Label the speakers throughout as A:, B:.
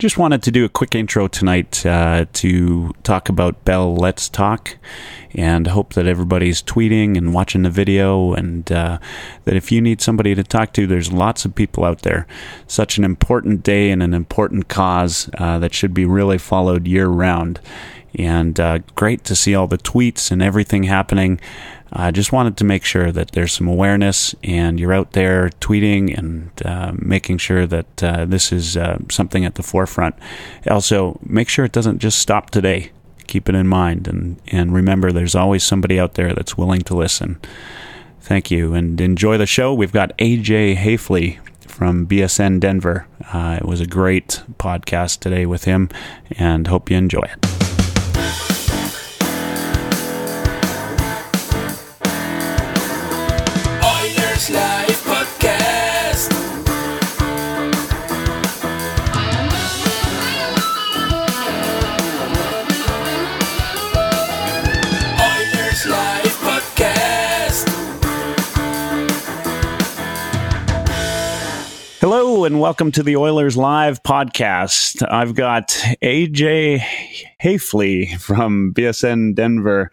A: Just wanted to do a quick intro tonight to talk about Bell Let's Talk, and hope that everybody's tweeting and watching the video, and that if you need somebody to talk to, there's lots of people out there. Such an important day and an important cause that should be really followed year-round. And great to see all the tweets and everything happening. I just wanted to make sure that there's some awareness and you're out there tweeting and making sure that this is something at the forefront. Also, make sure it doesn't just stop today. Keep it in mind, and remember, there's always somebody out there that's willing to listen. Thank you, and enjoy the show. We've got AJ Haefele from BSN Denver. It was a great podcast today with him, and hope you enjoy it.
B: Live podcast. Oilers Live podcast.
A: Hello and welcome to the Oilers Live podcast. I've got AJ Haefele from BSN Denver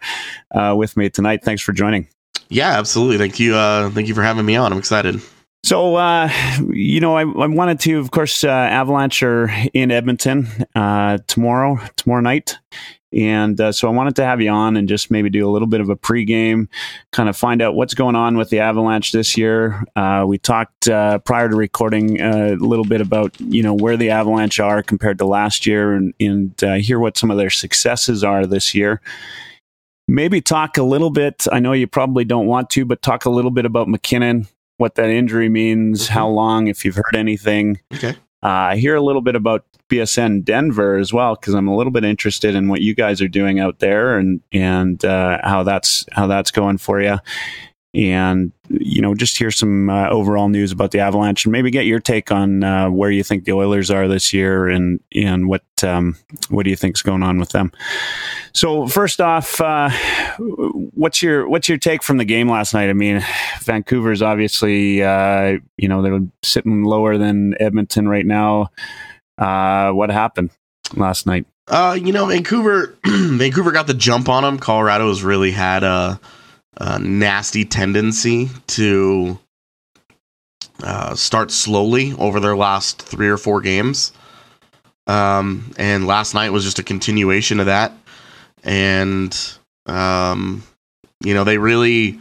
A: with me tonight. Thanks for joining.
C: Yeah, absolutely. Thank you. Thank you for having me on. I'm excited.
A: So, I wanted to, of course, Avalanche are in Edmonton tomorrow night. And so I wanted to have you on and just maybe do a little bit of a pregame, kind of find out what's going on with the Avalanche this year. We talked prior to recording a little bit about, where the Avalanche are compared to last year, and hear what some of their successes are this year. Maybe talk a little bit, I know you probably don't want to, but talk a little bit about McKinnon, what that injury means, how long, if you've heard anything.
C: Okay.
A: Hear a little bit about BSN Denver as well, because I'm a little bit interested in what you guys are doing out there and how that's going for you. And, just hear some overall news about the Avalanche, and maybe get your take on where you think the Oilers are this year, and what do you think's going on with them. So first off, what's your take from the game last night? I mean, Vancouver's obviously, they're sitting lower than Edmonton right now. What happened last night?
C: Vancouver got the jump on them. Colorado has really had a nasty tendency to start slowly over their last 3 or 4 games. And last night was just a continuation of that. And, they really,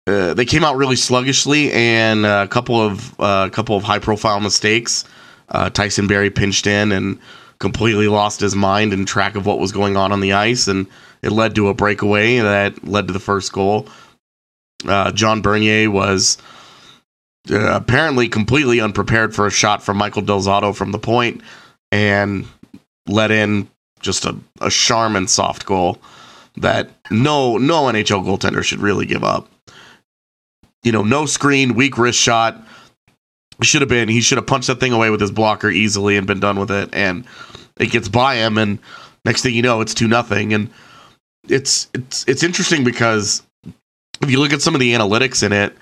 C: they came out really sluggishly, and a couple of high profile mistakes. Tyson Barrie pinched in and completely lost his mind and track of what was going on the ice, and it led to a breakaway that led to the first goal. John Bernier was apparently completely unprepared for a shot from Michael Del Zotto from the point, and let in just a Charmin soft goal that no NHL goaltender should really give up. No screen, weak wrist shot. He should have punched that thing away with his blocker easily and been done with it, and it gets by him, and next thing you know, it's 2-0. And it's interesting because if you look at some of the analytics in it,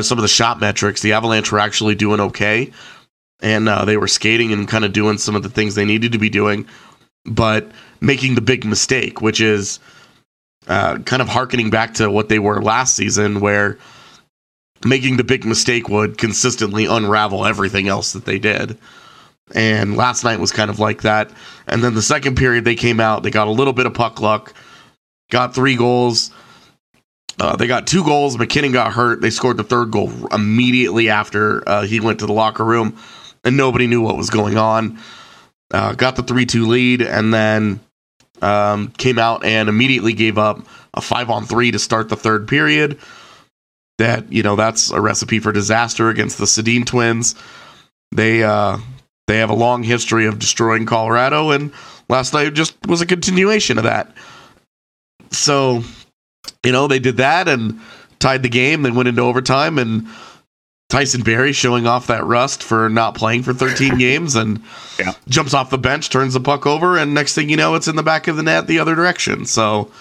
C: some of the shot metrics, the Avalanche were actually doing okay, and they were skating and kind of doing some of the things they needed to be doing, but making the big mistake, which is kind of hearkening back to what they were last season, where making the big mistake would consistently unravel everything else that they did. And last night was kind of like that. And then the second period, they came out, they got a little bit of puck luck, got 3 goals. They got 2 goals. McKinnon got hurt. They scored the third goal immediately after he went to the locker room, and nobody knew what was going on. Got the 3-2 lead, and then came out and immediately gave up a 5-on-3 to start the third period. That's a recipe for disaster against the Sedin twins. They have a long history of destroying Colorado, and last night just was a continuation of that. So, they did that and tied the game, then went into overtime, and Tyson Barrie showing off that rust for not playing for 13 games, and jumps off the bench, turns the puck over, and next thing you know, it's in the back of the net the other direction. So,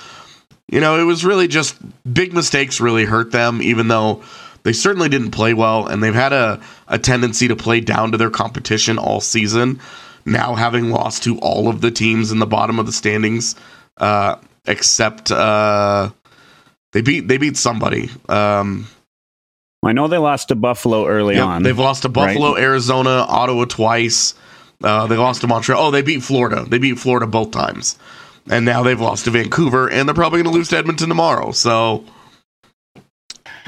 C: it was really just big mistakes really hurt them, even though they certainly didn't play well, and they've had a tendency to play down to their competition all season. Now, having lost to all of the teams in the bottom of the standings, except they beat somebody.
A: I know they lost to Buffalo early on.
C: They've lost to Buffalo,
A: right?
C: Arizona, Ottawa twice. They lost to Montreal. Oh, they beat Florida. They beat Florida both times. And now they've lost to Vancouver, and they're probably going to lose to Edmonton tomorrow. So,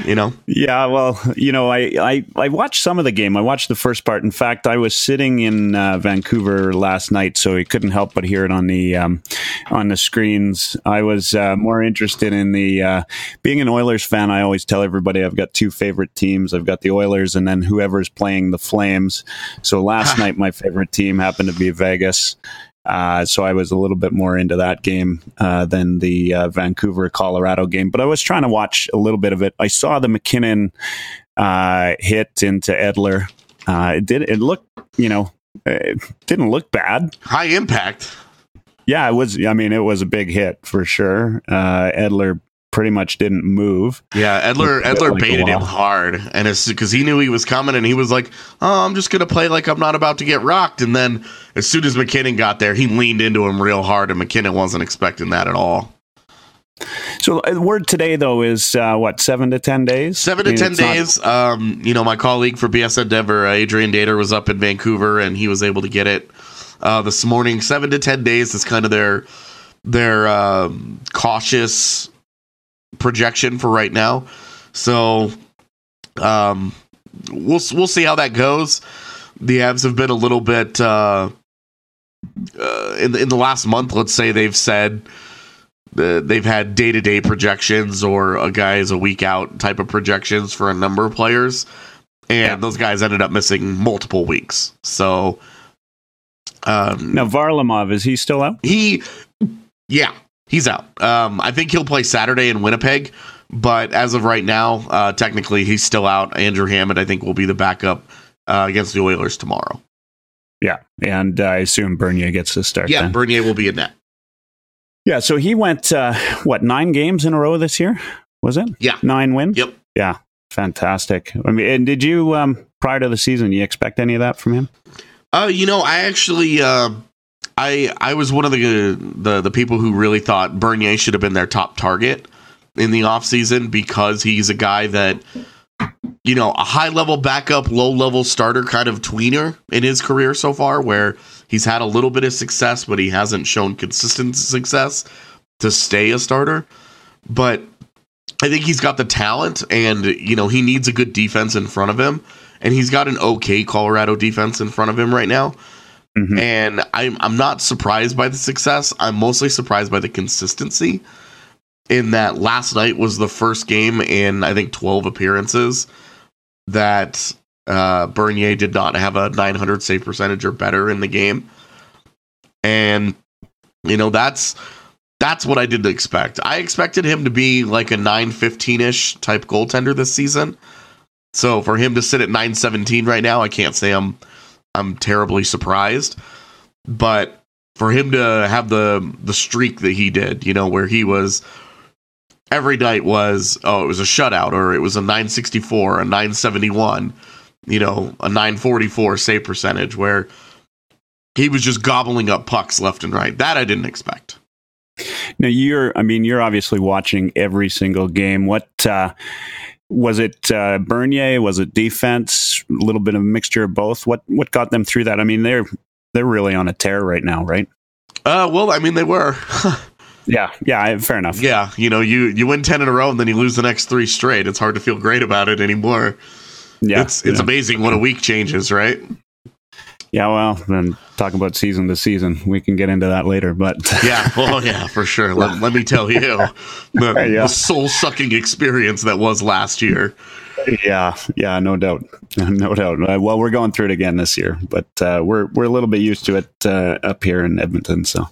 A: Yeah, well, I watched some of the game. I watched the first part. In fact, I was sitting in Vancouver last night, so I couldn't help but hear it on the screens. I was more interested in the being an Oilers fan. I always tell everybody I've got two favorite teams. I've got the Oilers and then whoever's playing the Flames. So last night, my favorite team happened to be Vegas. So I was a little bit more into that game than the Vancouver, Colorado game. But I was trying to watch a little bit of it. I saw the McKinnon hit into Edler. It didn't look bad.
C: High impact.
A: Yeah, it was. I mean, it was a big hit for sure. Edler pretty much didn't move.
C: Yeah, Edler baited him hard, and it's because he knew he was coming, and he was like, "Oh, I'm just gonna play like I'm not about to get rocked." And then as soon as McKinnon got there, he leaned into him real hard, and McKinnon wasn't expecting that at all.
A: So the word today, though, is 7 to 10 days?
C: 7 to 10 days. My colleague for BSN Denver, Adrian Dater, was up in Vancouver, and he was able to get it this morning. 7 to 10 days is kind of their cautious projection for right now. So we'll see how that goes. The Avs have been a little bit in the last month. Let's say they've said they've had day-to-day projections or a guy is a week out type of projections for a number of players, and those guys ended up missing multiple weeks. So
A: now Varlamov, is he still out?
C: He's out. I think he'll play Saturday in Winnipeg, but as of right now, technically he's still out. Andrew Hammond, I think, will be the backup against the Oilers tomorrow.
A: Yeah, and I assume Bernier gets to start.
C: Yeah,
A: then.
C: Bernier will be in net.
A: Yeah, so he went, 9 games in a row this year? Was it?
C: Yeah.
A: 9 wins?
C: Yep.
A: Yeah, fantastic. I mean, and did you, prior to the season, you expect any of that from him?
C: I actually... I was one of the people who really thought Bernier should have been their top target in the offseason because he's a guy that, a high-level backup, low-level starter kind of tweener in his career so far, where he's had a little bit of success, but he hasn't shown consistent success to stay a starter. But I think he's got the talent, and, he needs a good defense in front of him, and he's got an okay Colorado defense in front of him right now. Mm-hmm. And I'm not surprised by the success. I'm mostly surprised by the consistency in that last night was the first game in, I think, 12 appearances that Bernier did not have a 900 save percentage or better in the game. And, that's what I didn't expect. I expected him to be like a 915-ish type goaltender this season. So for him to sit at 917 right now, I can't say I'm terribly surprised, but for him to have the streak that he did, where he was every night it was a shutout, or it was a 964, a 971, a 944 save percentage, where he was just gobbling up pucks left and right. That I didn't expect.
A: Now you're obviously watching every single game. What, was it Bernier? Was it defense? A little bit of a mixture of both. What got them through that? I mean, they're really on a tear right now, right?
C: They were.
A: Yeah, fair enough.
C: Yeah, you win 10 in a row and then you lose the next 3 straight. It's hard to feel great about it anymore. Yeah, it's amazing what a week changes, right?
A: Yeah, well, then talking about season to season, we can get into that later. But
C: yeah, for sure. Let me tell you, the soul-sucking experience that was last year.
A: Yeah, no doubt. Well, we're going through it again this year, but we're a little bit used to it up here in Edmonton. So,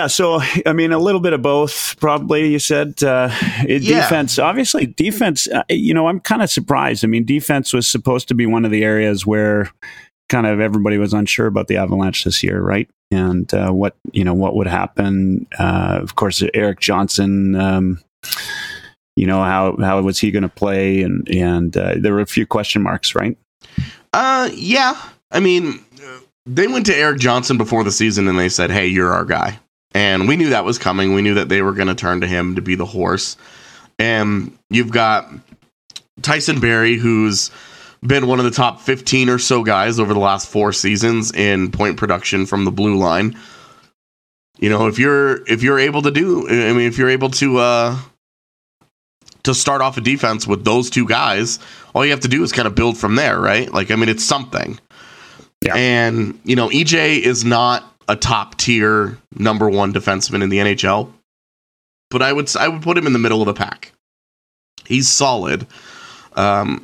A: so I mean, a little bit of both, probably. You said defense. Obviously, defense. I'm kind of surprised. I mean, defense was supposed to be one of the areas where kind of everybody was unsure about the Avalanche this year, right? And what would happen. Of course, Eric Johnson how was he going to play? And there were a few question marks, right?
C: Yeah. I mean, they went to Eric Johnson before the season and they said, hey, you're our guy. And we knew that was coming. We knew that they were going to turn to him to be the horse. And you've got Tyson Barrie, who's been one of the top 15 or so guys over the last 4 seasons in point production from the blue line. If you're able to start off a defense with those 2 guys, all you have to do is kind of build from there, right? It's something. Yeah. And, EJ is not a top tier number 1 defenseman in the NHL, but I would put him in the middle of the pack. He's solid. The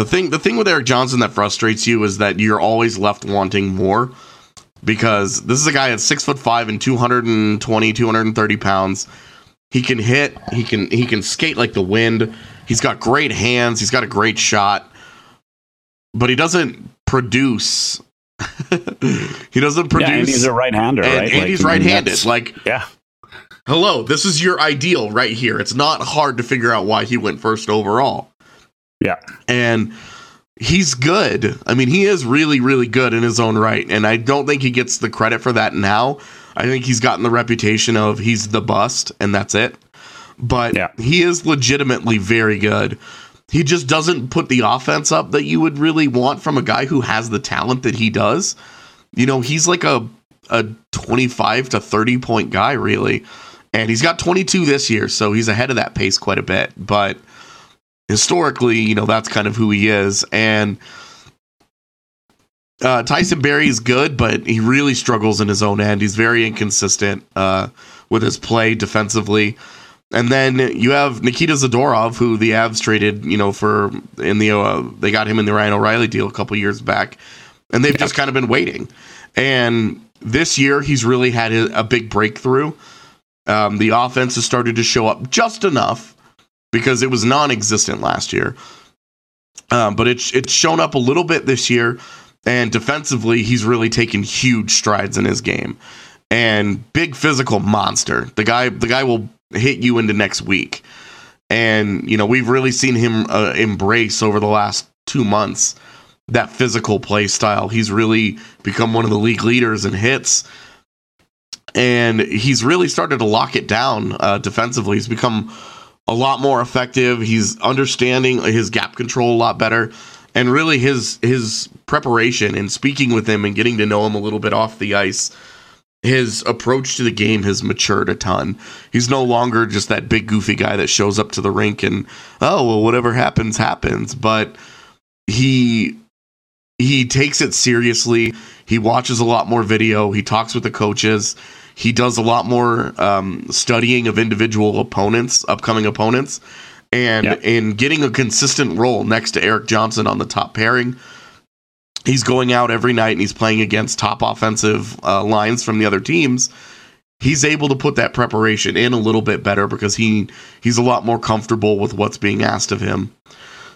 C: thing with Eric Johnson that frustrates you is that you're always left wanting more, because this is a guy at 6'5" and 230 pounds. He can hit. He can skate like the wind. He's got great hands. He's got a great shot, but he doesn't produce. He doesn't produce.
A: Yeah, and he's a right-hander, right?
C: And he's right-handed.
A: Yeah.
C: Hello, this is your ideal right here. It's not hard to figure out why he went first overall.
A: Yeah.
C: And he's good. I mean, he is really, really good in his own right. And I don't think he gets the credit for that now. I think he's gotten the reputation of he's the bust, and that's it. But he is legitimately very good. He just doesn't put the offense up that you would really want from a guy who has the talent that he does. He's like a 25 to 30 point guy, really. And he's got 22 this year, so he's ahead of that pace quite a bit. But historically, that's kind of who he is. And Tyson Barrie is good, but he really struggles in his own end. He's very inconsistent with his play defensively. And then you have Nikita Zadorov, who the Avs traded, they got him in the Ryan O'Reilly deal a couple years back. And they've just kind of been waiting. And this year, he's really had a big breakthrough. The offense has started to show up just enough, because it was non-existent last year. But it's shown up a little bit this year, and defensively, he's really taken huge strides in his game. And big physical monster. The guy will hit you into next week. And, we've really seen him embrace over the last 2 months that physical play style. He's really become one of the league leaders in hits. And he's really started to lock it down defensively. He's become a lot more effective. He's understanding his gap control a lot better. And really his preparation and speaking with him and getting to know him a little bit off the ice, his approach to the game has matured a ton. He's no longer just that big goofy guy that shows up to the rink and, whatever happens, happens. But he takes it seriously. He watches a lot more video. He talks with the coaches. He does a lot more studying of individual opponents, upcoming opponents, and in getting a consistent role next to Eric Johnson on the top pairing. He's going out every night and he's playing against top offensive lines from the other teams. He's able to put that preparation in a little bit better because he's a lot more comfortable with what's being asked of him.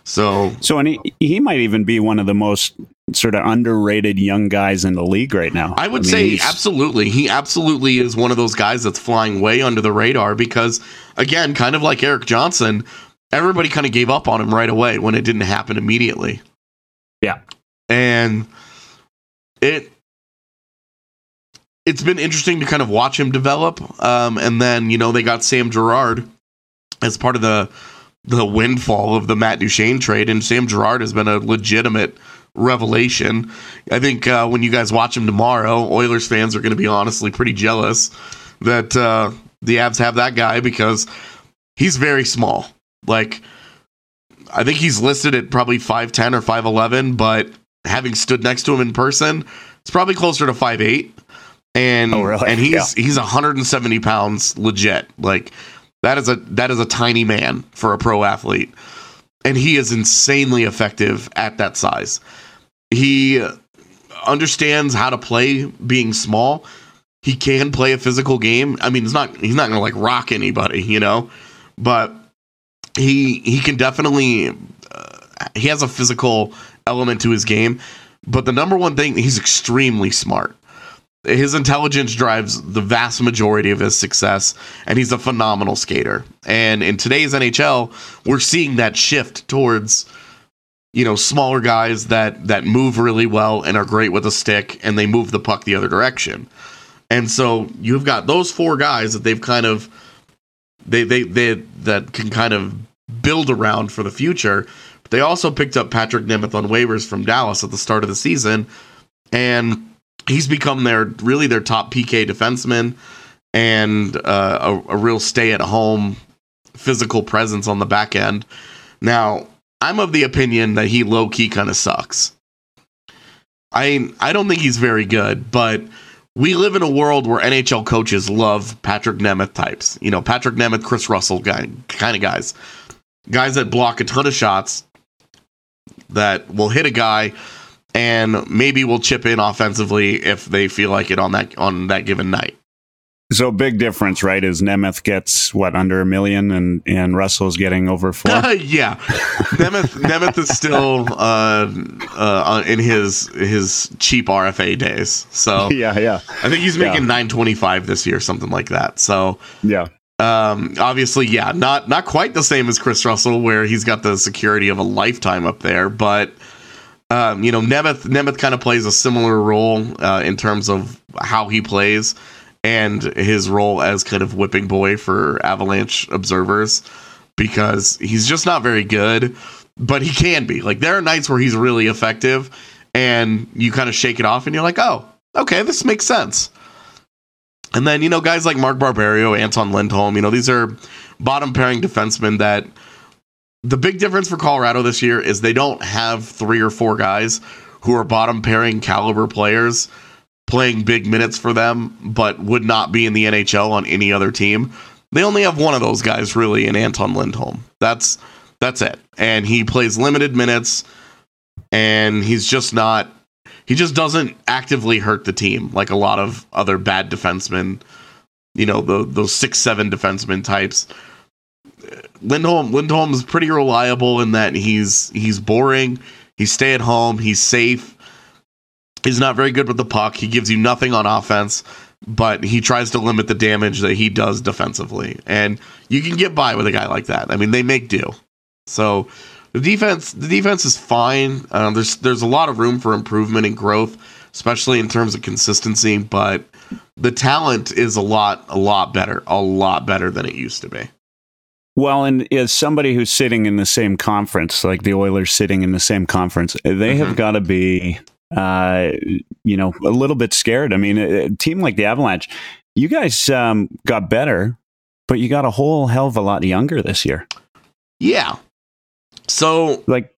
C: So
A: and he might even be one of the most sort of underrated young guys in the league right now.
C: I would say absolutely. He absolutely is one of those guys that's flying way under the radar because, again, kind of like Eric Johnson, everybody kind of gave up on him right away when it didn't happen immediately.
A: Yeah.
C: And it's been interesting to kind of watch him develop. And then, they got Sam Girard as part of the windfall of the Matt Duchene trade, and Sam Girard has been a legitimate revelation. I think when you guys watch him tomorrow, Oilers fans are going to be honestly pretty jealous that the Avs have that guy because he's very small. Like, I think he's listed at probably 5'10 or 5'11, but having stood next to him in person, it's probably closer to 5'8. And
A: really?
C: And he's 170 pounds legit. Like, that is a tiny man for a pro athlete. And he is insanely effective at that size. He understands how to play being small. He can play a physical game. I mean, he's not going to like rock anybody, but he can definitely, he has a physical element to his game. But the number one thing, he's extremely smart. his intelligence drives the vast majority of his success, and he's a phenomenal skater. And in today's NHL, we're seeing that shift towards, smaller guys that move really well and are great with a stick, and they move the puck the other direction. And so you've got those four guys that they've kind of that can kind of build around for the future. But they also picked up Patrick Nemeth on waivers from Dallas at the start of the season, and he's become their top PK defenseman and a real stay-at-home physical presence on the back end. Now, I'm of the opinion that he low-key kind of sucks. I don't think he's very good, but we live in a world where NHL coaches love Patrick Nemeth types. Patrick Nemeth, Chris Russell kind of guys. Guys that block a ton of shots, that will hit a guy, and maybe will chip in offensively if they feel like it on that given night.
A: So big difference, right? Is Nemeth gets under $1 million, and Russell's getting over $4 million?
C: Yeah, Nemeth is still in his cheap RFA days. So
A: yeah.
C: I think he's making $925 this year, something like that. So
A: yeah.
C: Obviously, not quite the same as Chris Russell, where he's got the security of a lifetime up there, but Nemeth kind of plays a similar role in terms of how he plays and his role as kind of whipping boy for Avalanche observers, because he's just not very good, but he can be. Like, there are nights where he's really effective, and you kind of shake it off, and you're like, oh, okay, this makes sense. And then, guys like Mark Barberio, Anton Lindholm, these are bottom pairing defensemen that the big difference for Colorado this year is they don't have 3 or 4 guys who are bottom pairing caliber players playing big minutes for them, but would not be in the NHL on any other team. They only have one of those guys really in Anton Lindholm. That's it. And he plays limited minutes, and he just doesn't actively hurt the team like a lot of other bad defensemen, those 6'7" defenseman types. Lindholm is pretty reliable in that he's boring, he's stay at home, he's safe. He's not very good with the puck. He gives you nothing on offense, but he tries to limit the damage that he does defensively. And you can get by with a guy like that. I mean, they make do. So the defense is fine. There's a lot of room for improvement and growth, especially in terms of consistency, but the talent is a lot better than it used to be.
A: Well, and as somebody who's sitting in the same conference, like the Oilers sitting in the same conference, they have got to be a little bit scared. I mean, a team like the Avalanche, you guys got better, but you got a whole hell of a lot younger this year. Yeah. So, like,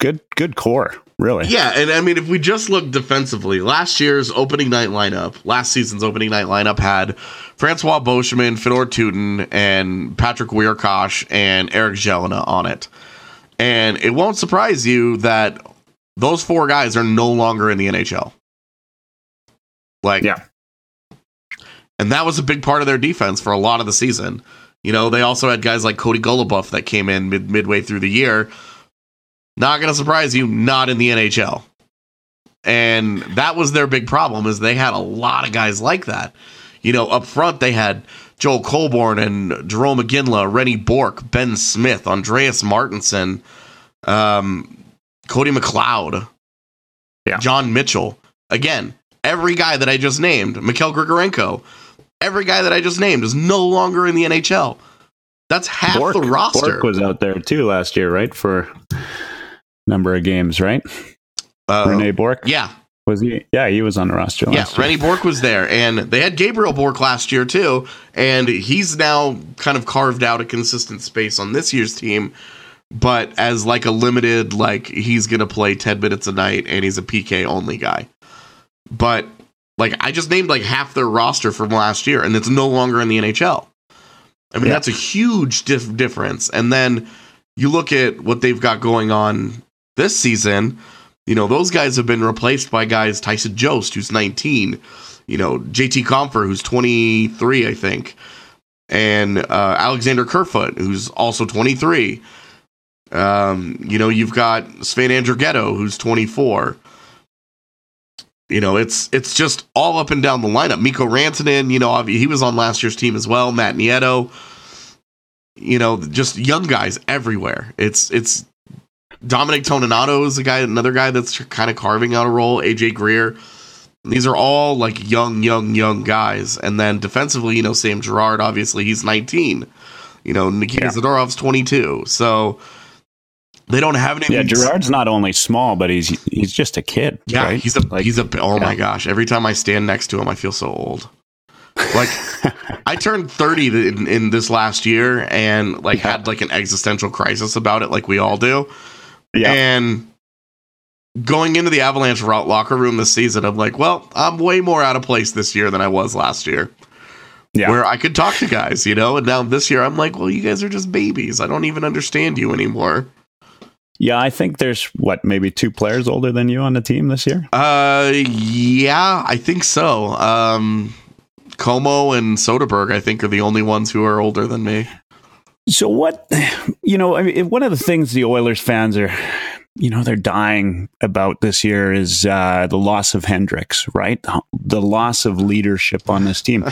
A: good core, really.
C: Yeah, and I mean, if we just look defensively, last season's opening night lineup had Francois Beauchemin, Fedor Tutin, and Patrick Wierkosh and Eric Jelena on it. And it won't surprise you that those 4 guys are no longer in the NHL. And that was a big part of their defense for a lot of the season. They also had guys like Cody Goluboff that came in midway through the year. Not going to surprise you, not in the NHL. And that was their big problem, is they had a lot of guys like that. Up front, they had Joel Colborne and Jerome McGinley, Rennie Bork, Ben Smith, Andreas Martinson, Cody McLeod, John Mitchell. Again, every guy that I just named, Mikhail Grigorenko, every guy that I just named is no longer in the NHL. That's half the roster.
A: Bork was out there too last year, right? For a number of games, right? Rene Bork?
C: Yeah.
A: Was he? Yeah, he was on the roster last year.
C: Rennie Bork was there, and they had Gabriel Bork last year too, and he's now kind of carved out a consistent space on this year's team, but as like a limited, like he's going to play 10 minutes a night, and he's a PK only guy. But like I just named like half their roster from last year, and it's no longer in the NHL. I mean, that's a huge difference. And then you look at what they've got going on this season. Those guys have been replaced by guys Tyson Jost, who's 19, JT Compher, who's 23, I think, and Alexander Kerfoot, who's also 23. You've got Sven Andrighetto, who's 24. it's just all up and down the lineup. Mikko Rantanen, he was on last year's team as well. Matt Nieto, just young guys everywhere. It's Dominic Toninato is another guy that's kind of carving out a role. AJ Greer. These are all like young guys. And then defensively, Sam Girard, obviously he's 19. Nikita Zadorov's 22. So they don't have any.
A: Yeah, Girard's not only small, but he's just a kid.
C: Yeah,
A: right?
C: My gosh. Every time I stand next to him, I feel so old. Like I turned 30 in this last year and had like an existential crisis about it, like we all do. Yeah. And going into the Avalanche locker room this season, I'm like, well, I'm way more out of place this year than I was last year. Yeah. Where I could talk to guys, and now this year I'm like, well, you guys are just babies. I don't even understand you anymore.
A: Yeah, I think there's maybe 2 players older than you on the team this year?
C: Yeah, I think so. Como and Soderberg, I think, are the only ones who are older than me.
A: So what, one of the things the Oilers fans are, they're dying about this year is the loss of Hendricks, right? The loss of leadership on this team.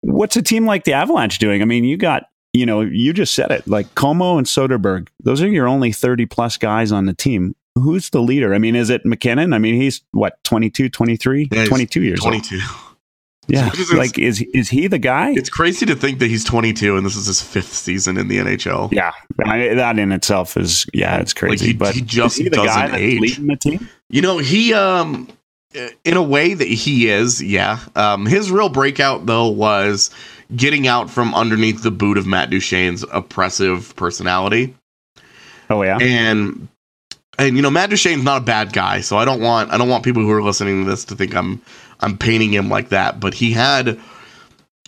A: What's a team like the Avalanche doing? I mean, you got, you just said it, like Como and Soderberg. Those are your only 30 plus guys on the team. Who's the leader? I mean, is it McKinnon? I mean, he's 22, 23, yeah, 22 years
C: 22.
A: Old. Yeah, is he the guy?
C: It's crazy to think that he's 22 and this is his 5th season in the NHL.
A: Yeah, that in itself is it's crazy.
C: But he just doesn't
A: guy
C: age.
A: Leading the team?
C: He in a way that he is. Yeah, his real breakout though was getting out from underneath the boot of Matt Duchene's oppressive personality.
A: Oh yeah,
C: and Matt Duchene's not a bad guy, so I don't want people who are listening to this to think I'm painting him like that, but he had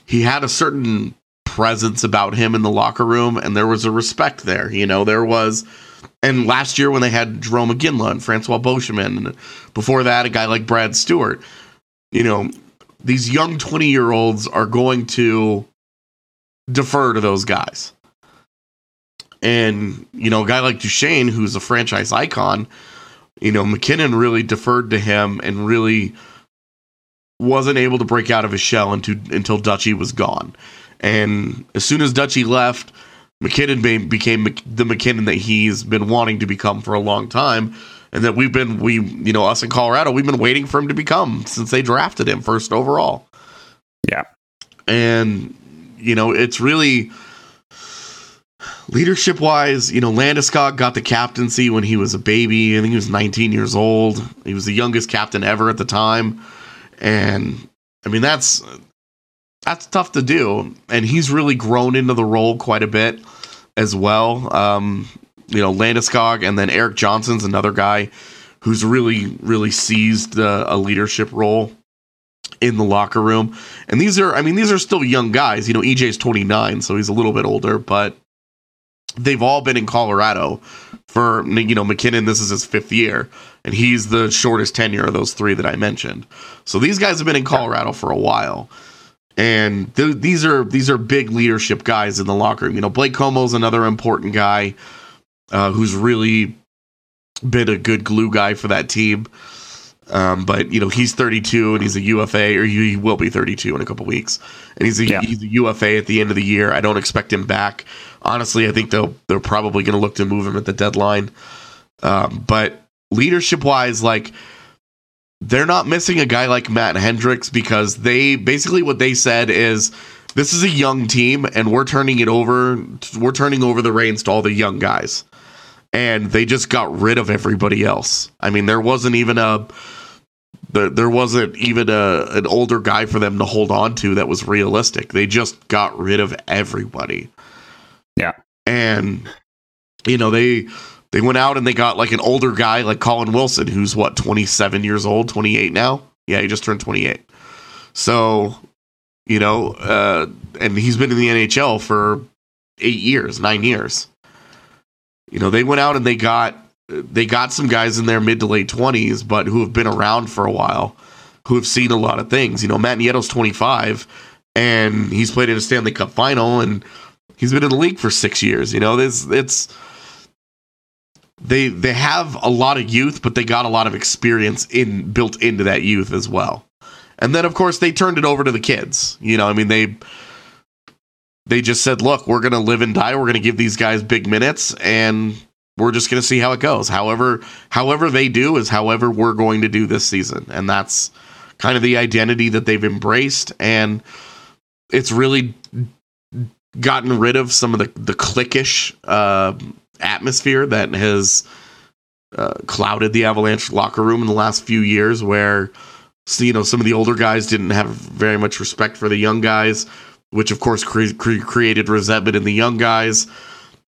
C: a certain presence about him in the locker room, and there was a respect there. There was, and last year when they had Jerome McGinley and Francois Beauchemin, and before that a guy like Brad Stewart, these young 20-year-olds are going to defer to those guys. And, a guy like Duchene, who's a franchise icon, McKinnon really deferred to him and really wasn't able to break out of his shell until Dutchie was gone. And as soon as Dutchie left, McKinnon became the McKinnon that he's been wanting to become for a long time. And that us in Colorado, we've been waiting for him to become since they drafted him first overall.
A: Yeah.
C: And, it's really leadership wise, Landeskog got the captaincy when he was a baby. I think he was 19 years old. He was the youngest captain ever at the time. And I mean, that's tough to do. And he's really grown into the role quite a bit as well. Landeskog, and then Eric Johnson's another guy who's really, really seized a leadership role in the locker room. And these are still young guys. EJ's 29, so he's a little bit older, but they've all been in Colorado for, McKinnon, this is his 5th year, and he's the shortest tenure of those 3 that I mentioned. So these guys have been in Colorado for a while. And these are big leadership guys in the locker room. Blake Como's another important guy who's really been a good glue guy for that team. But he's 32 and he's a UFA, or he will be 32 in a couple weeks, and he's a UFA at the end of the year. I don't expect him back. Honestly, I think they're probably going to look to move him at the deadline. But leadership wise, they're not missing a guy like Matt Hendricks, because what they said is, this is a young team and we're turning over the reins to all the young guys. And they just got rid of everybody else. I mean, there wasn't even an older guy for them to hold on to that was realistic. They just got rid of everybody.
A: Yeah.
C: And, they went out and they got an older guy like Colin Wilson, who's 27 years old, 28 now. Yeah, he just turned 28. So, and he's been in the NHL for 9 years. They went out and they got some guys in their mid to late 20s, but who have been around for a while, who have seen a lot of things. Matt Nieto's 25, and he's played in a Stanley Cup final, and he's been in the league for 6 years. they have a lot of youth, but they got a lot of experience built into that youth as well. And then, of course, they turned it over to the kids. You know, I mean, they just said, look, we're going to live and die. We're going to give these guys big minutes, and we're just going to see how it goes. However they do is however we're going to do this season. And that's kind of the identity that they've embraced. And it's really gotten rid of some of the cliquish atmosphere that has clouded the Avalanche locker room in the last few years, where, you know, some of the older guys didn't have very much respect for the young guys, which of course created resentment in the young guys.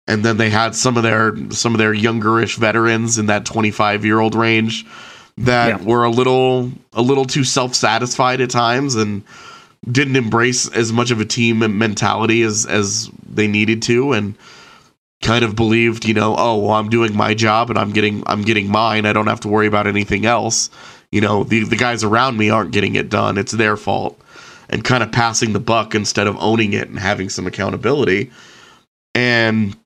C: And then they had some of their youngerish veterans in that 25-year-old range that were a little too self-satisfied at times and didn't embrace as much of a team mentality as they needed to, and kind of believed, you know, oh, well, I'm doing my job and I'm getting mine. I don't have to worry about anything else. You know, the guys around me aren't getting it done. It's their fault. And kind of passing the buck instead of owning it and having some accountability. And,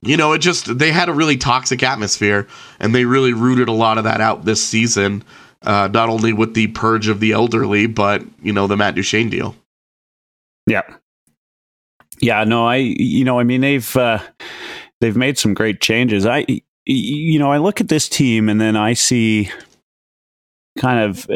C: you know, they had a really toxic atmosphere, and they really rooted a lot of that out this season. Not only with the purge of the elderly, but, you know, the Matt Duchene deal.
A: Yeah. Yeah, no, I mean, they've made some great changes. I look at this team and then I see kind of,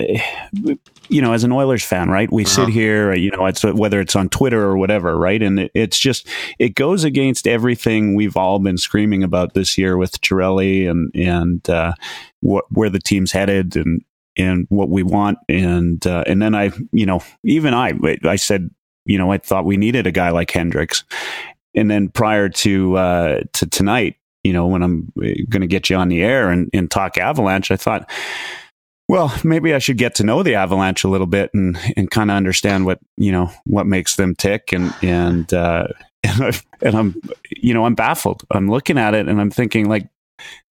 A: you know, as an Oilers fan, right? We sit here, you know, it's whether it's on Twitter or whatever, right? And it's just, it goes against everything we've all been screaming about this year with Chiarelli and where the team's headed and what we want. And then I said, you know, I thought we needed a guy like Hendricks. And then prior to tonight, you know, when I'm going to get you on the air and talk Avalanche, I thought, well, maybe I should get to know the Avalanche a little bit and kind of understand what makes them tick. And I'm, you know, I'm baffled. I'm looking at it and I'm thinking, like,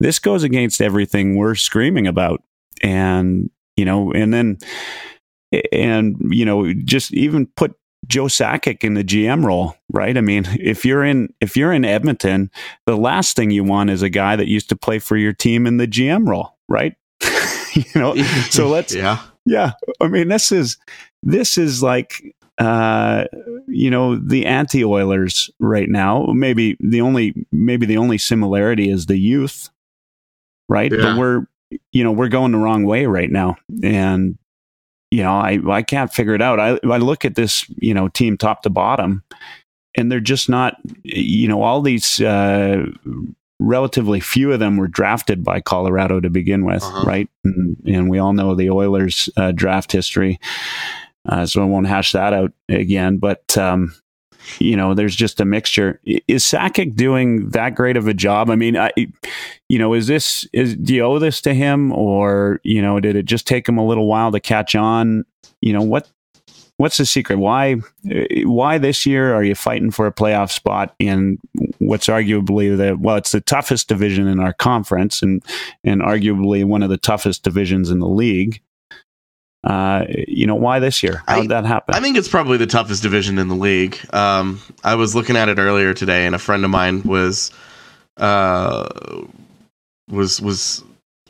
A: this goes against everything we're screaming about. And, you know, and you know, just even put Joe Sakic in the GM role, right? I mean, if you're in Edmonton, the last thing you want is a guy that used to play for your team in the GM role, right? You know, so let's, yeah. I mean, this is like, you know, the anti-Oilers right now. Maybe the only similarity is the youth, right? Yeah. But we're going the wrong way right now, and you know, I can't figure it out. I look at this, you know, team top to bottom, and they're just not, you know, all these relatively few of them were drafted by Colorado to begin with, right? And we all know the Oilers draft history, so I won't hash that out again. But you know, there's just a mixture. Is Sakic doing that great of a job? I mean, you know, do you owe this to him, or, you know, did it just take him a little while to catch on? You know, what's the secret? Why this year are you fighting for a playoff spot in what's arguably it's the toughest division in our conference, and arguably one of the toughest divisions in the league? You know, why this year? How did that happen? I think
C: it's probably the toughest division in the league. I was looking at it earlier today, and a friend of mine was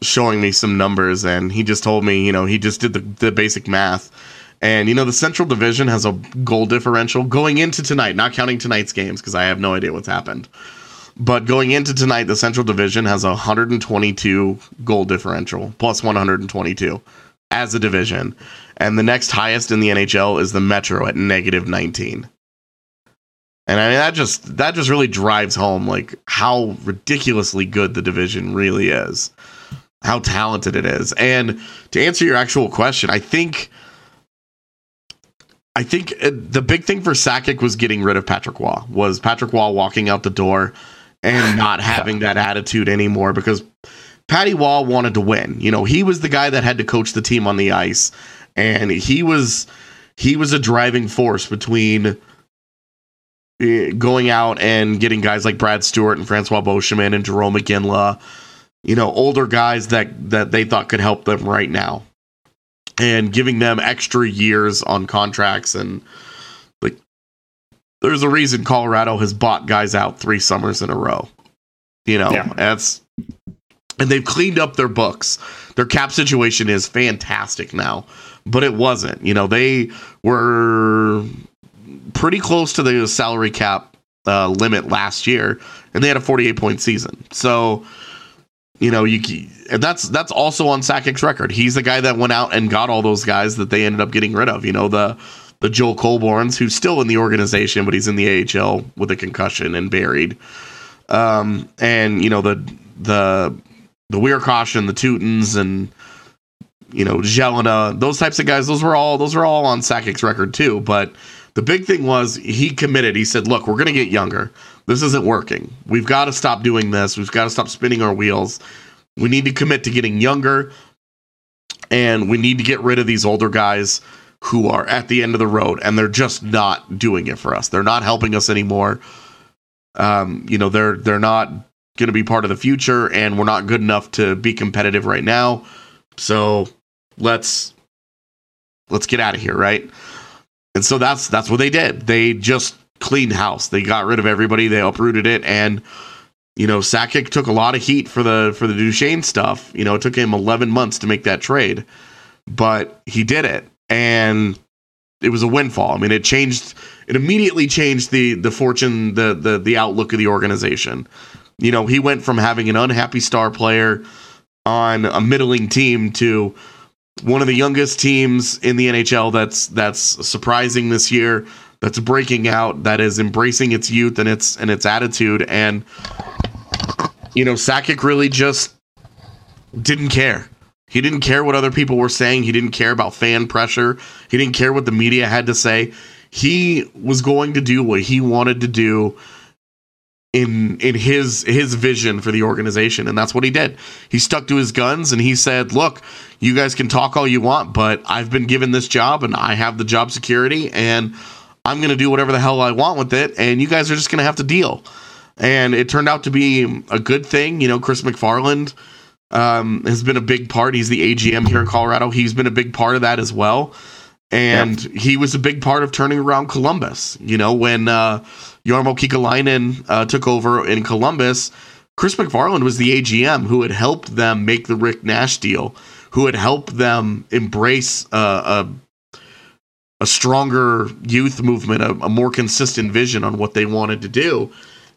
C: showing me some numbers, and he just told me, you know, he just did the basic math. And, you know, the Central Division has a goal differential going into tonight, not counting tonight's games, because I have no idea what's happened. But going into tonight, the Central Division has a 122 goal differential, plus 122. As a division, and the next highest in the NHL is the Metro at -19. And I mean, that just really drives home, like, how ridiculously good the division really is, how talented it is. And to answer your actual question, I think the big thing for Sakic was getting rid of Patrick Waugh. Was Patrick Waugh walking out the door and not having that attitude anymore, because Patty Waugh wanted to win. You know, he was the guy that had to coach the team on the ice, and he was a driving force between going out and getting guys like Brad Stewart and Francois Beauchemin and Jerome McGinley, you know, older guys that they thought could help them right now, and giving them extra years on contracts. And, like, there's a reason Colorado has bought guys out 3 summers in a row. You know, And they've cleaned up their books. Their cap situation is fantastic now, but it wasn't. They were pretty close to the salary cap limit last year, and they had a 48-point season. So, and that's also on Sakic's record. He's the guy that went out and got all those guys that they ended up getting rid of. The Joel Colborns, who's still in the organization, but he's in the AHL with a concussion and buried. And the Weirkosh and the Teutons and Jelena, those types of guys, those were all on Sakic's record too. But the big thing was he committed. He said, look, we're going to get younger. This isn't working. We've got to stop doing this. We've got to stop spinning our wheels. We need to commit to getting younger, and we need to get rid of these older guys who are at the end of the road, and they're just not doing it for us. They're not helping us anymore. They're not going to be part of the future, and we're not good enough to be competitive right now. So let's get out of here, right? And so that's what they did. They just cleaned house. They got rid of everybody. They uprooted it, and Sakic took a lot of heat for the Duchesne stuff. It took him 11 months to make that trade, but he did it, and it was a windfall. I mean, it immediately changed the fortune, the outlook of the organization. He went from having an unhappy star player on a middling team to one of the youngest teams in the NHL that's surprising this year, that's breaking out, that is embracing its youth and its attitude. And Sakic really just didn't care. He didn't care what other people were saying. He didn't care about fan pressure. He didn't care what the media had to say. He was going to do what he wanted to do in his vision for the organization, and that's what he did. He stuck to his guns, and he said, look, you guys can talk all you want, but I've been given this job, and I have the job security, and I'm going to do whatever the hell I want with it, and you guys are just going to have to deal. And it turned out to be a good thing. Chris McFarland has been a big part. He's the AGM here in Colorado. He's been a big part of that as well. And he was a big part of turning around Columbus. When Jarmo Kekalainen took over in Columbus, Chris McFarland was the AGM who had helped them make the Rick Nash deal, who had helped them embrace a stronger youth movement, a more consistent vision on what they wanted to do.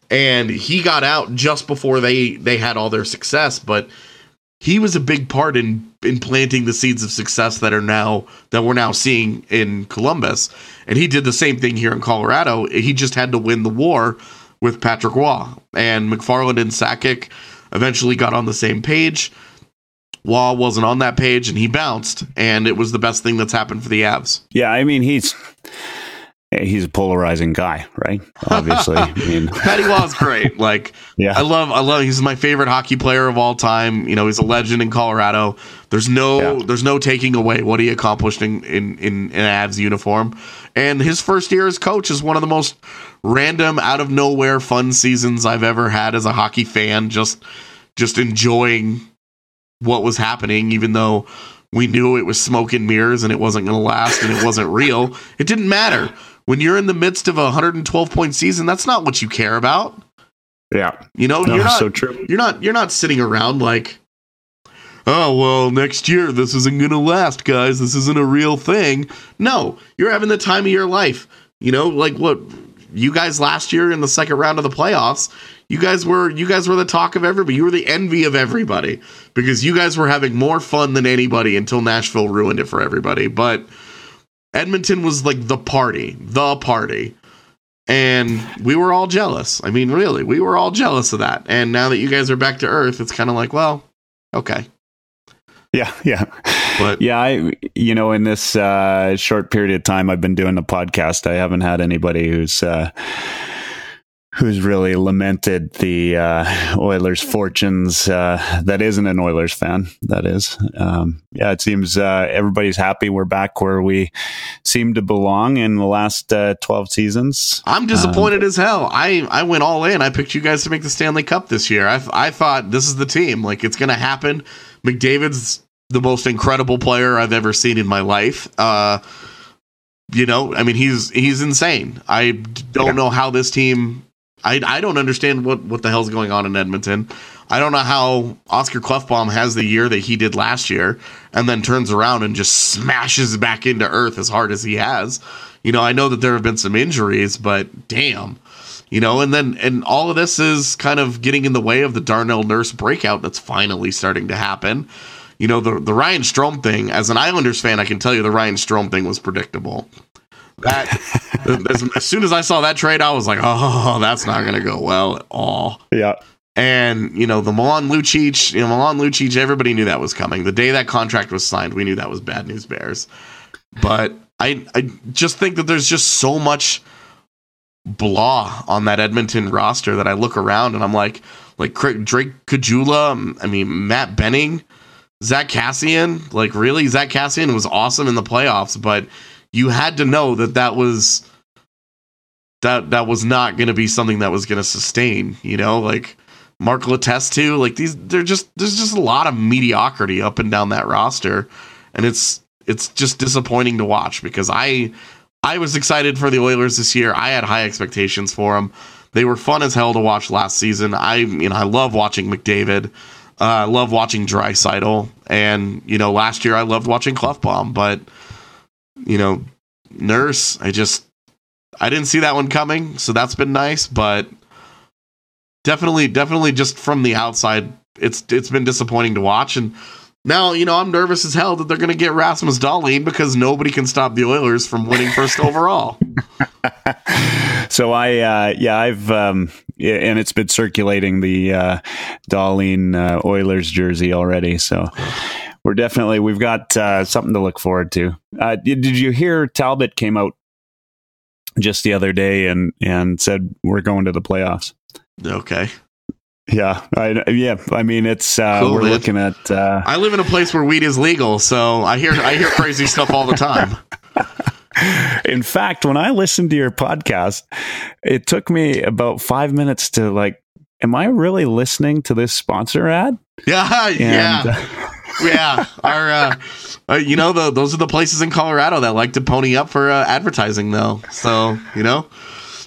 C: And he got out just before they had all their success, but he was a big part in planting the seeds of success that we're now seeing in Columbus. And he did the same thing here in Colorado. He just had to win the war with Patrick Waugh. And McFarland and Sakic eventually got on the same page. Waugh wasn't on that page, and he bounced. And it was the best thing that's happened for the Avs.
A: Yeah, I mean, he's a polarizing guy, right? Obviously.
C: Patty Waugh's great.
A: Yeah.
C: I love, he's my favorite hockey player of all time. He's a legend in Colorado. There's no taking away what he accomplished in an Avs uniform. And his first year as coach is one of the most random, out of nowhere fun seasons I've ever had as a hockey fan. Just enjoying what was happening, even though we knew it was smoke and mirrors and it wasn't going to last and it wasn't real. It didn't matter. When you're in the midst of a 112-point season, that's not what you care about.
A: Yeah.
C: You're not
A: so true.
C: You're not sitting around like, oh, well, next year this isn't going to last, guys. This isn't a real thing. No, you're having the time of your life. Like what you guys last year in the second round of the playoffs, you guys were the talk of everybody. You were the envy of everybody because you guys were having more fun than anybody until Nashville ruined it for everybody. But Edmonton was like the party. And we were all jealous. I mean, really, we were all jealous of that. And now that you guys are back to earth, it's kind of like, well, okay.
A: Yeah.
C: But
A: yeah, in this short period of time I've been doing the podcast, I haven't had anybody who's really lamented the Oilers' fortunes that isn't an Oilers fan, that is. It seems everybody's happy we're back where we seem to belong in the last 12 seasons.
C: I'm disappointed as hell. I went all in. I picked you guys to make the Stanley Cup this year. I thought this is the team. Like, it's going to happen. McDavid's the most incredible player I've ever seen in my life. He's insane. I don't know how this team... I don't understand what the hell's going on in Edmonton. I don't know how Oscar Klefbom has the year that he did last year and then turns around and just smashes back into earth as hard as he has. I know that there have been some injuries, but damn. And all of this is kind of getting in the way of the Darnell Nurse breakout that's finally starting to happen. The Ryan Strome thing, as an Islanders fan, I can tell you the Ryan Strome thing was predictable. As soon as I saw that trade, I was like, oh, that's not going to go well at all.
A: Yeah.
C: And, the Milan Lucic, everybody knew that was coming. The day that contract was signed, we knew that was bad news bears. But I just think that there's just so much blah on that Edmonton roster that I look around and I'm like Drake Caggiula, Matt Benning, Zach Kassian. Really, Zach Kassian was awesome in the playoffs, but you had to know that was not going to be something that was going to sustain, Mark Letestu, there's just a lot of mediocrity up and down that roster. And it's just disappointing to watch because I was excited for the Oilers this year. I had high expectations for them. They were fun as hell to watch last season. I love watching McDavid. I love watching Draisaitl. And, last year I loved watching Klefbom, but Nurse, I didn't see that one coming. So that's been nice, but definitely just from the outside, it's been disappointing to watch. And now, I'm nervous as hell that they're going to get Rasmus Dahlin because nobody can stop the Oilers from winning first overall.
A: So I've and it's been circulating the Dahlin Oilers jersey already. So we've got something to look forward to. Did you hear Talbot came out just the other day and said we're going to the playoffs?
C: Okay.
A: Yeah. It's cool, we're man. Looking at.
C: I live in a place where weed is legal, so I hear crazy stuff all the time.
A: In fact, when I listened to your podcast, it took me about 5 minutes to am I really listening to this sponsor ad?
C: Yeah. Yeah. Our, those are the places in Colorado that like to pony up for advertising, though. So,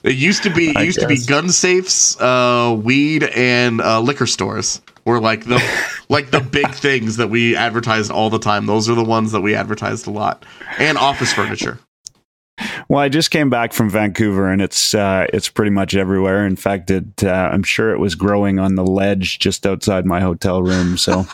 C: it used to be gun safes, weed, and liquor stores were the big things that we advertised all the time. Those are the ones that we advertised a lot, and office furniture.
A: Well, I just came back from Vancouver, and it's pretty much everywhere. In fact, I'm sure it was growing on the ledge just outside my hotel room. So.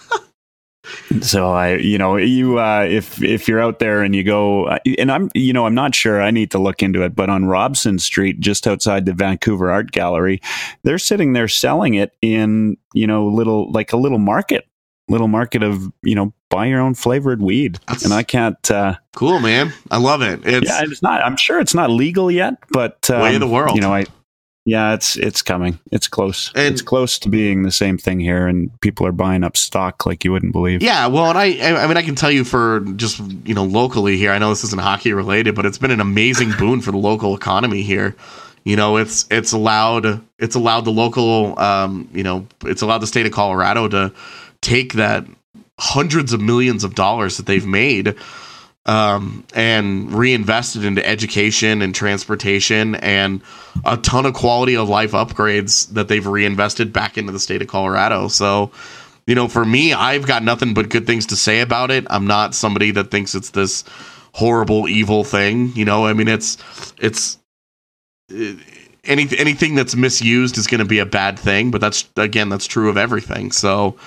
A: So if you're out there and you go, and I'm not sure, I need to look into it, but on Robson Street, just outside the Vancouver Art Gallery, they're sitting there selling it in, a little market of, buy your own flavored weed. And I can't,
C: cool, man. I love it.
A: It's not, I'm sure it's not legal yet, but,
C: way of the world.
A: Yeah, it's coming. It's close. And it's close to being the same thing here, and people are buying up stock like you wouldn't believe.
C: Yeah, well, and I can tell you for just locally here. I know this isn't hockey related, but it's been an amazing boon for the local economy here. It's allowed the local it's allowed the state of Colorado to take that hundreds of millions of dollars that they've made and reinvested into education and transportation and a ton of quality of life upgrades that they've reinvested back into the state of Colorado. So, for me, I've got nothing but good things to say about it. I'm not somebody that thinks it's this horrible, evil thing. It's anything that's misused is going to be a bad thing, but that's true of everything. So,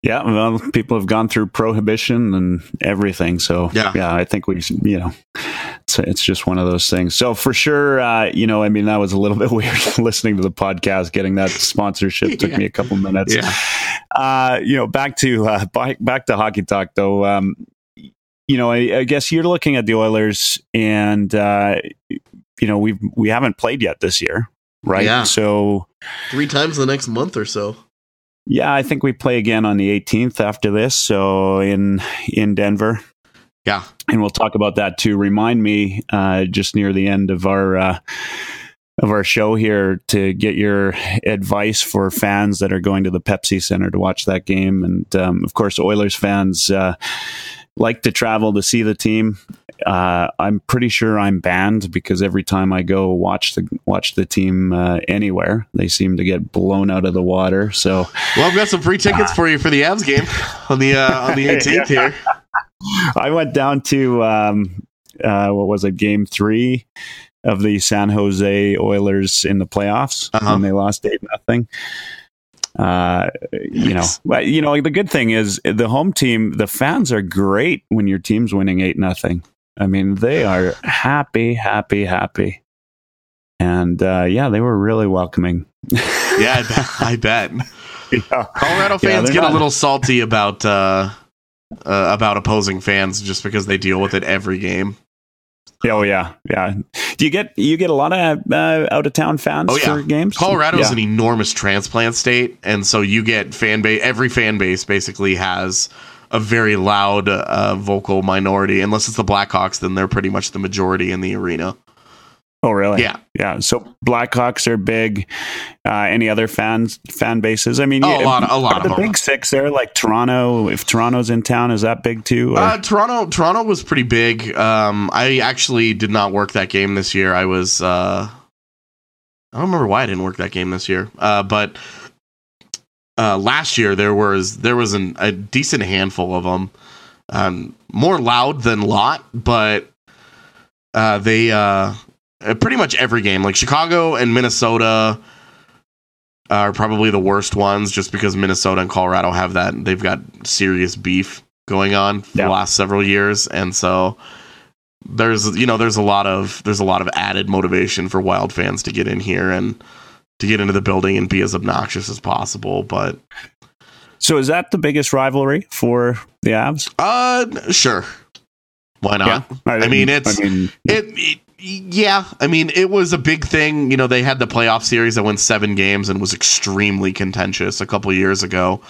A: yeah, well, people have gone through prohibition and everything. So, yeah I think it's just one of those things. So for sure, that was a little bit weird listening to the podcast, getting that sponsorship took me a couple minutes. Yeah. Back to hockey talk though. I guess you're looking at the Oilers and, we haven't played yet this year, right?
C: Yeah.
A: So
C: 3 times the next month or so.
A: Yeah, I think we play again on the 18th after this, so in Denver.
C: Yeah.
A: And we'll talk about that too. Remind me just near the end of our show here to get your advice for fans that are going to the Pepsi Center to watch that game. And of course, Oilers fans, like to travel to see the team. I'm pretty sure I'm banned because every time I go watch the team anywhere, they seem to get blown out of the water. So,
C: well, I've got some free tickets for you for the Avs game on the 18th here.
A: I went down to what was it, Game 3 of the San Jose Oilers in the playoffs when they lost 8-0. The good thing is the home team, the fans are great when your team's winning 8-0. I mean, they are happy. And they were really welcoming.
C: Yeah, I bet.
A: Yeah.
C: Colorado fans get a little salty about opposing fans just because they deal with it every game.
A: Oh yeah. Do you get a lot of out of town fans for games?
C: Colorado is an enormous transplant state, and so you get fan base. Every fan base basically has a very loud vocal minority. Unless it's the Blackhawks, then they're pretty much the majority in the arena.
A: Oh really?
C: Yeah.
A: So Blackhawks are big. Any other fan bases? I mean,
C: a lot of
A: the
C: them.
A: Big Six there, like Toronto. If Toronto's in town, is that big too?
C: Toronto was pretty big. I actually did not work that game this year. I was. I don't remember why I didn't work that game this year. But last year there was a decent handful of them. More loud than lot, but they. Pretty much every game, like Chicago and Minnesota are probably the worst ones just because Minnesota and Colorado have that. They've got serious beef going on for the last several years. And so there's a lot of added motivation for Wild fans to get in here and to get into the building and be as obnoxious as possible. But
A: so is that the biggest rivalry for the Avs?
C: Sure. Why not?
A: Yeah.
C: Yeah, I mean, it was a big thing. You know, they had the playoff series that went 7 games and was extremely contentious a couple years ago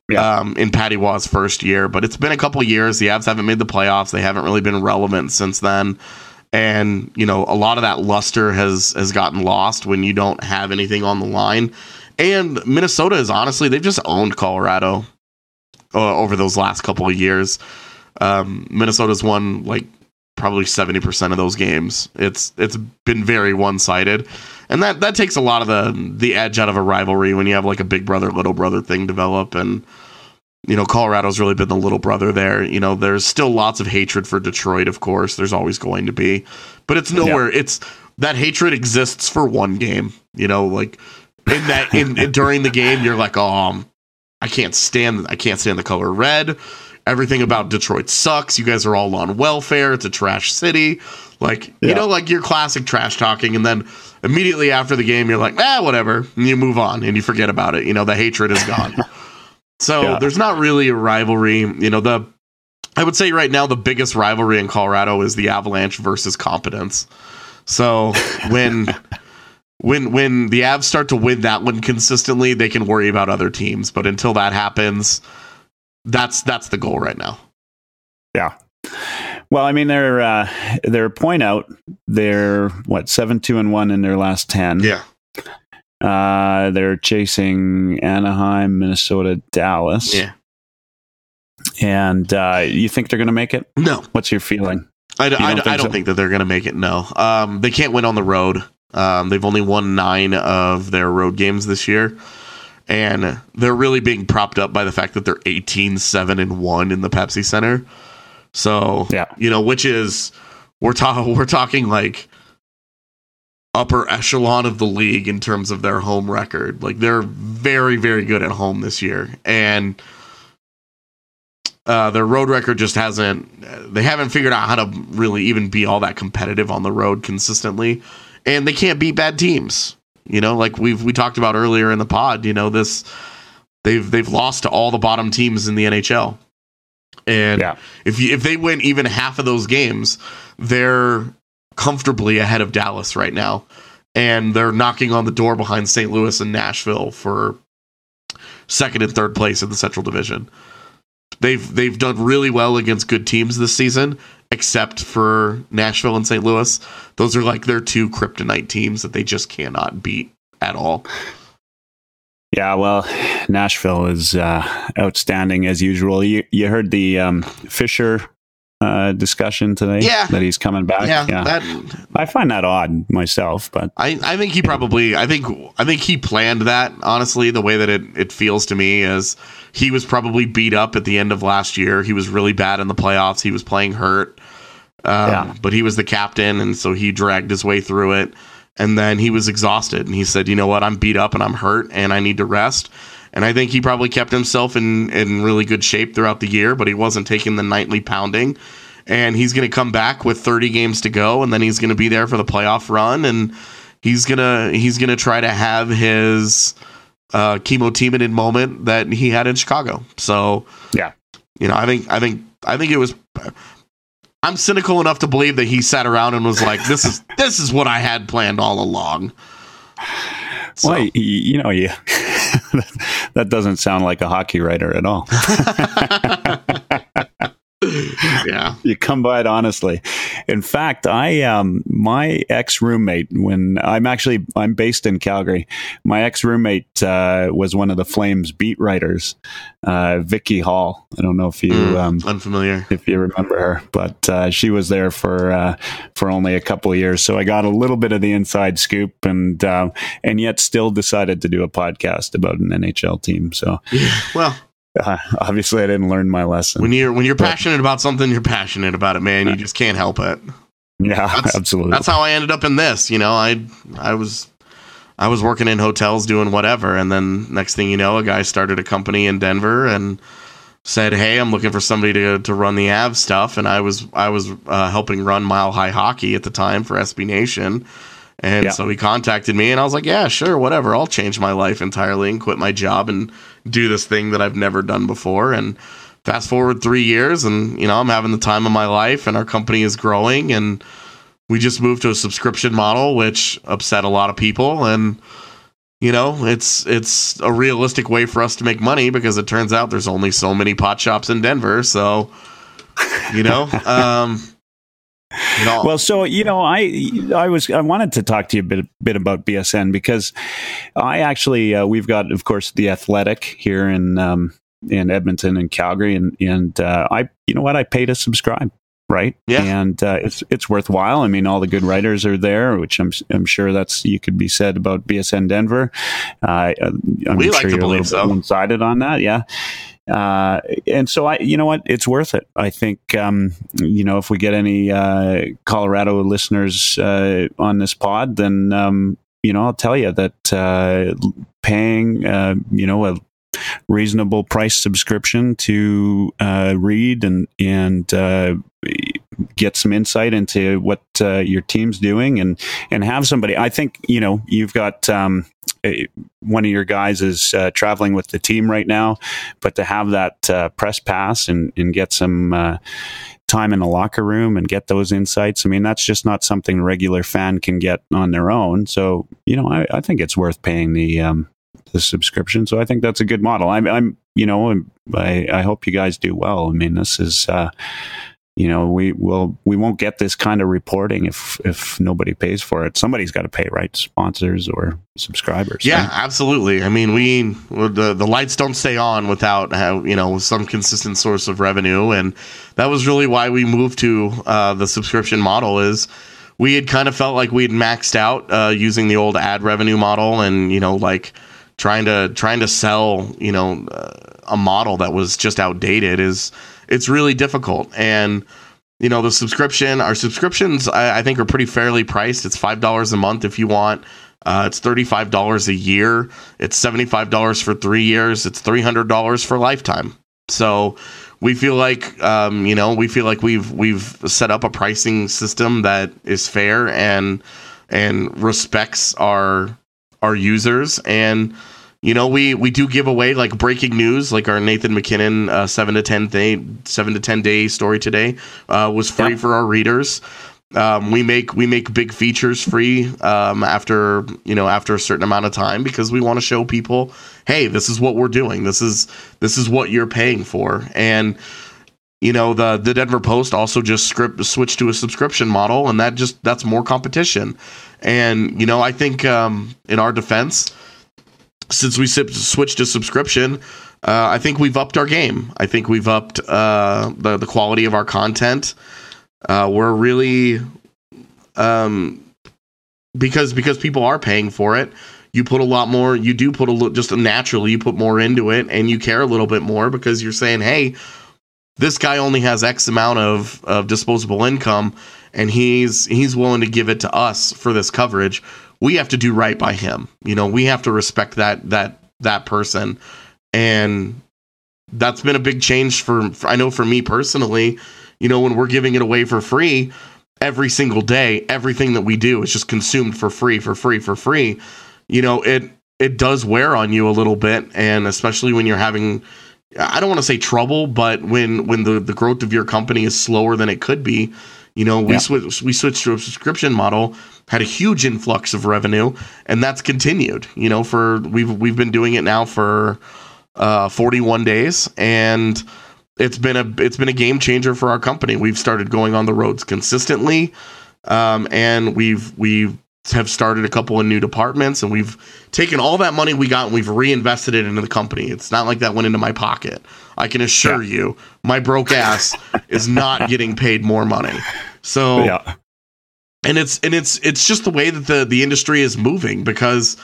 C: in Patty Waugh's first year. But it's been a couple years. The Avs haven't made the playoffs. They haven't really been relevant since then. And, you know, a lot of that luster has gotten lost when you don't have anything on the line. And Minnesota is honestly, they've just owned Colorado over those last couple of years. Minnesota's won, like, probably 70% of those games. It's been very one-sided, and that takes a lot of the edge out of a rivalry when you have like a big brother little brother thing develop. And you know, Colorado's really been the little brother there. You know, there's still lots of hatred for Detroit, of course. There's always going to be, but it's nowhere. It's that hatred exists for one game. You know, like in during the game, you're like, I can't stand the color red. Everything about Detroit sucks. You guys are all on welfare. It's a trash city. Like, you know, like your classic trash talking. And then immediately after the game, you're like, whatever. And you move on and you forget about it. You know, the hatred is gone. So there's not really a rivalry. You know, I would say right now, the biggest rivalry in Colorado is the Avalanche versus competence. So when the Avs start to win that one consistently, they can worry about other teams. But until that happens, that's the goal right now. Yeah.
A: Well, I mean, they're point out. They're 7-2-1 in their last 10.
C: Yeah.
A: They're chasing Anaheim, Minnesota, Dallas.
C: Yeah.
A: And you think they're going to make it?
C: No.
A: What's your feeling?
C: I don't think that they're going to make it. No. They can't win on the road. They've only won 9 of their road games this year. And they're really being propped up by the fact that they're 18-7-1 in the Pepsi Center. So, you know, which is we're talking like upper echelon of the league in terms of their home record. Like they're very, very good at home this year, and their road record just they haven't figured out how to really even be all that competitive on the road consistently, and they can't beat bad teams. You know, like we talked about earlier in the pod, you know, they've lost to all the bottom teams in the NHL. And if they win even half of those games, they're comfortably ahead of Dallas right now. And they're knocking on the door behind St. Louis and Nashville for second and third place in the Central Division. They've done really well against good teams this season, except for Nashville and St. Louis. Those are like their 2 kryptonite teams that they just cannot beat at all.
A: Yeah, well, Nashville is outstanding as usual. You heard the Fisher discussion today?
C: Yeah,
A: that he's coming back.
C: Yeah.
A: I find that odd myself, but
C: I think he probably I think he planned that. Honestly, the way that it feels to me is he was probably beat up at the end of last year. He was really bad in the playoffs. He was playing hurt, but he was the captain, and so he dragged his way through it. And then he was exhausted, and he said, "You know what? I'm beat up and I'm hurt, and I need to rest." And I think he probably kept himself in really good shape throughout the year, but he wasn't taking the nightly pounding. And he's going to come back with 30 games to go, and then he's going to be there for the playoff run, and he's gonna try to have his chemo-teaminated moment that he had in Chicago. So
A: yeah,
C: I think it was. I'm cynical enough to believe that he sat around and was like, "This is what I had planned all along." So.
A: Well, that doesn't sound like a hockey writer at all.
C: Yeah,
A: you come by it honestly. In fact, my ex-roommate, when I'm based in Calgary, my ex-roommate was one of the Flames beat writers, Vicky Hall. I don't know if you
C: unfamiliar
A: if you remember her, but she was there for only a couple of years, so I got a little bit of the inside scoop, and yet still decided to do a podcast about an NHL team. So
C: yeah, well.
A: Obviously, I didn't learn my lesson.
C: When you're passionate about something, you're passionate about it, man. You just can't help it.
A: Yeah, absolutely.
C: That's how I ended up in this. I was working in hotels doing whatever, and then next thing you know, a guy started a company in Denver and said, "Hey, I'm looking for somebody to run the Avs stuff." And I was helping run Mile High Hockey at the time for SB Nation. And so he contacted me, and I was like, "Yeah, sure, whatever. I'll change my life entirely and quit my job and do this thing that I've never done before." And fast forward 3 years, and I'm having the time of my life, and our company is growing, and we just moved to a subscription model, which upset a lot of people. And it's a realistic way for us to make money, because it turns out there's only so many pot shops in Denver. So,
A: Well, so I wanted to talk to you a bit about BSN, because I actually we've got, of course, the Athletic here in Edmonton and Calgary, and I pay to subscribe, right?
C: Yeah,
A: and it's worthwhile. I mean, all the good writers are there, which I'm sure you could be said about BSN Denver.
C: We like to believe so.
A: One-sided on that, yeah. And so it's worth it. I think, if we get any Colorado listeners on this pod, then, I'll tell you that paying, a reasonable price subscription to read and get some insight into what your team's doing and have somebody. I think, you've got one of your guys is traveling with the team right now, but to have that press pass and get some time in the locker room and get those insights, I mean, that's just not something a regular fan can get on their own. So, I think it's worth paying the subscription. So I think that's a good model. I hope you guys do well. I mean, this is, we won't get this kind of reporting if nobody pays for it. Somebody's got to pay, right? Sponsors or subscribers.
C: Yeah,
A: right?
C: Absolutely. I mean, the lights don't stay on without some consistent source of revenue, and that was really why we moved to the subscription model. Is we had kind of felt like we had maxed out using the old ad revenue model, and trying to sell a model that was just outdated it's really difficult. And our subscriptions I think are pretty fairly priced. It's $5 a month if you want. It's $35 a year. It's $75 for 3 years. It's $300 for lifetime. So we feel like we've set up a pricing system that is fair and respects our users. And we do give away like breaking news, like our Nathan McKinnon 7 to 10 day story today was free for our readers. We make big features free after a certain amount of time, because we want to show people, hey, this is what we're doing. This is what you're paying for. And the Denver Post also just switched to a subscription model, and that's more competition. And I think in our defense, since we switched to subscription, I think we've upped our game. I think we've upped the quality of our content. We're really because people are paying for it. You put a lot more. You do put just naturally. You put more into it, and you care a little bit more because you're saying, "Hey, this guy only has X amount of disposable income, and he's willing to give it to us for this coverage. We have to do right by him. We have to respect that person." And that's been a big change I know for me personally. When we're giving it away for free every single day, everything that we do is just consumed for free. It does wear on you a little bit, and especially when you're having, I don't want to say trouble, but when the growth of your company is slower than it could be, we switched to a subscription model, had a huge influx of revenue, and that's continued. We've been doing it now for 41 days, and it's been a game changer for our company. We've started going on the roads consistently, and we have started a couple of new departments, and we've taken all that money we got and we've reinvested it into the company. It's not like that went into my pocket. I can assure you, my broke ass is not getting paid more money. So, and it's just the way that the industry is moving, because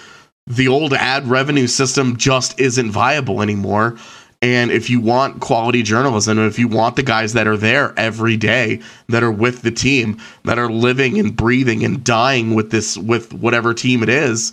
C: the old ad revenue system just isn't viable anymore. And if you want quality journalism, and if you want the guys that are there every day, that are with the team, that are living and breathing and dying with whatever team it is,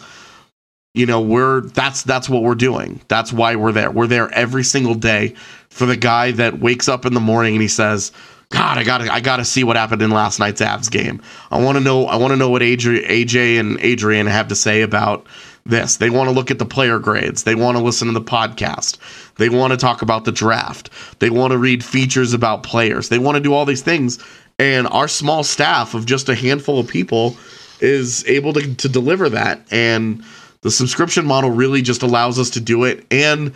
C: that's what we're doing. That's why we're there. We're there every single day for the guy that wakes up in the morning and he says, "God, I gotta see what happened in last night's Avs game. I want to know what AJ and Adrian have to say about this." They want to look at the player grades. They want to listen to the podcast. They want to talk about the draft. They want to read features about players. They want to do all these things. And our small staff of just a handful of people is able to deliver that. And the subscription model really just allows us to do it and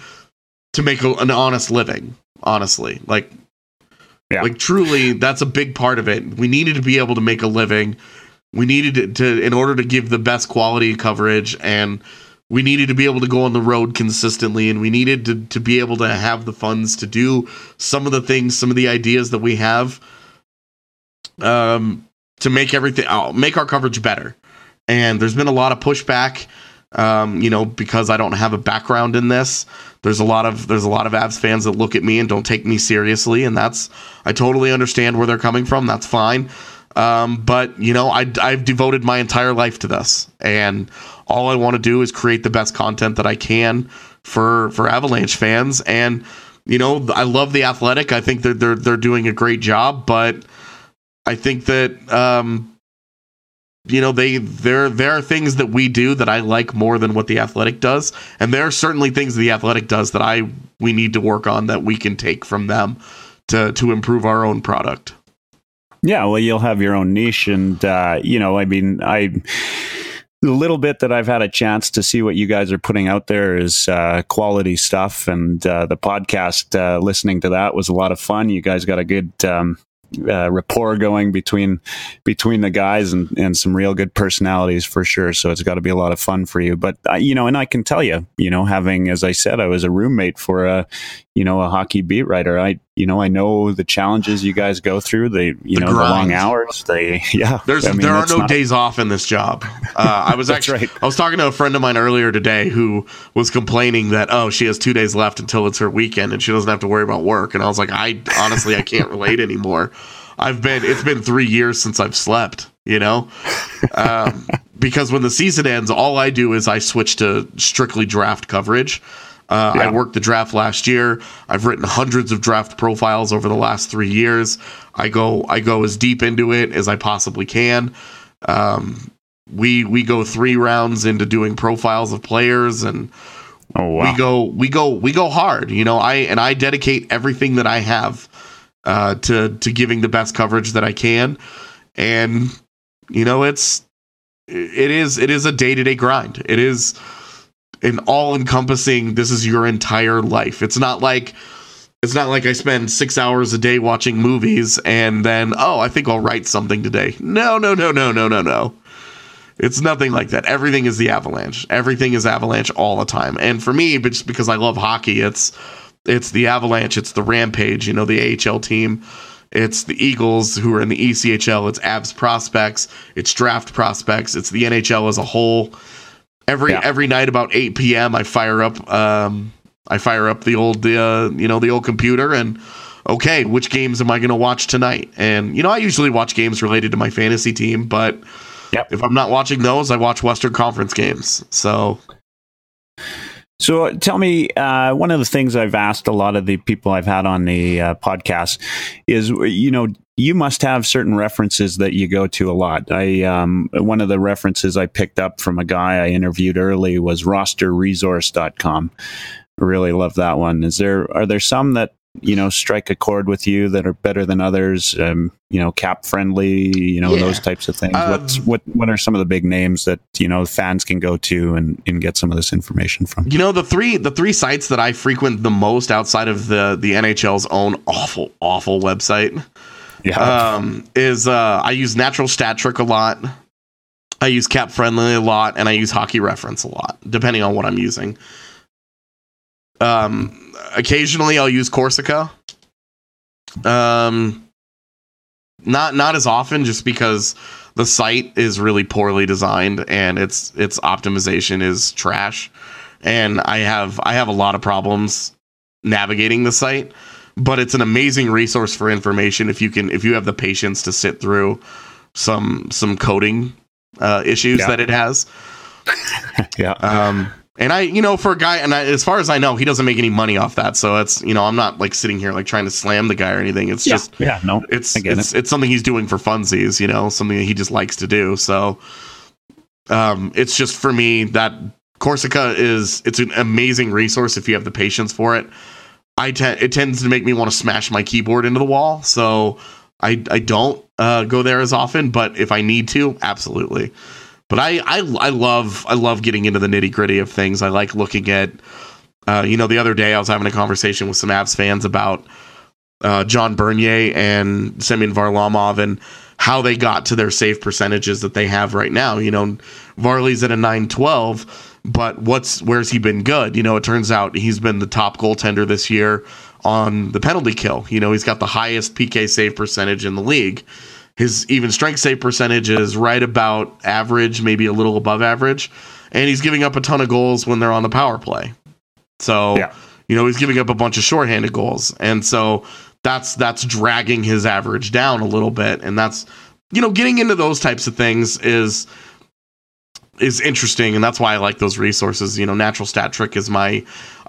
C: to make an honest living, honestly. Like truly, that's a big part of it. We needed to be able to make a living. We needed to, in order to give the best quality coverage, and we needed to be able to go on the road consistently, and we needed to be able to have the funds to do some of the things, some of the ideas that we have, to make make our coverage better. And there's been a lot of pushback, because I don't have a background in this. There's a lot of Avs fans that look at me and don't take me seriously, and I totally understand where they're coming from. That's fine. But I've devoted my entire life to this, and all I want to do is create the best content that I can for Avalanche fans. And I love The Athletic. I think they're doing a great job, but I think that there are things that we do that I like more than what The Athletic does, and there are certainly things The Athletic does that we need to work on, that we can take from them to improve our own product.
A: Yeah, well, you'll have your own niche, and the little bit that I've had a chance to see what you guys are putting out there is quality stuff, and the podcast, listening to that was a lot of fun. You guys got a good rapport going between the guys, and some real good personalities for sure. So it's got to be a lot of fun for you. But and I can tell you, having, as I said, I was a roommate for a hockey beat writer. I know the challenges you guys go through. The long hours. There are no days off in this job. I was actually I was talking to a friend of mine earlier today who was complaining that she has 2 days left until it's her weekend and she doesn't have to worry about work. And I was like, I can't relate anymore. It's been 3 years since I've slept. Because when the season ends, all I do is I switch to strictly draft coverage. I worked the draft last year. I've written hundreds of draft profiles over the last 3 years. I go as deep into it as I possibly can. We go 3 rounds into doing profiles of players, and we go hard. I dedicate everything that I have to giving the best coverage that I can. And it is a day-to-day grind. It is an all-encompassing, this is your entire life. It's not like I spend 6 hours a day watching movies and then, I think I'll write something today. No.
C: It's nothing like that. Everything is the Avalanche. Everything is Avalanche all the time. And for me, but just because I love hockey, it's the Avalanche, it's the Rampage, the AHL team. It's the Eagles who are in the ECHL. It's Avs prospects. It's draft prospects. It's the NHL as a whole. Every night about 8 p.m. I fire up the old computer and okay, which games am I going to watch tonight? And I usually watch games related to my fantasy team, but if I'm not watching those, I watch Western Conference games. So
A: tell me, one of the things I've asked a lot of the people I've had on the podcast is, you must have certain references that you go to a lot. One of the references I picked up from a guy I interviewed early was rosterresource.com. I really love that one. Are there some that, strike a chord with you that are better than others? Cap friendly, those types of things. What are some of the big names that, fans can go to and get some of this information from?
C: The three sites that I frequent the most outside of the NHL's own awful website. I use Natural Stat Trick a lot. I use Cap Friendly a lot, and I use Hockey Reference a lot, depending on what I'm using. Occasionally I'll use Corsica. Not as often, just because the site is really poorly designed and its optimization is trash, and I have a lot of problems navigating the site. But it's an amazing resource for information if you have the patience to sit through some coding issues that it has. And for a guy, as far as I know, he doesn't make any money off that. So it's, I'm not like sitting here like trying to slam the guy or anything. It's it's something he's doing for funsies, something that he just likes to do. So it's just, for me, that Corsica it's an amazing resource if you have the patience for it. It tends to make me want to smash my keyboard into the wall, so I don't go there as often. But if I need to, absolutely. But I love getting into the nitty gritty of things. I like looking at, the other day I was having a conversation with some Avs fans about John Bernier and Semyon Varlamov and how they got to their save percentages that they have right now. Varley's at a 912. But where's he been good? It turns out he's been the top goaltender this year on the penalty kill. He's got the highest PK save percentage in the league. His even strength save percentage is right about average, maybe a little above average. And he's giving up a ton of goals when they're on the power play. So, he's giving up a bunch of shorthanded goals. And so that's dragging his average down a little bit. And that's, getting into those types of things is interesting, and that's why I like those resources. Natural Stat Trick I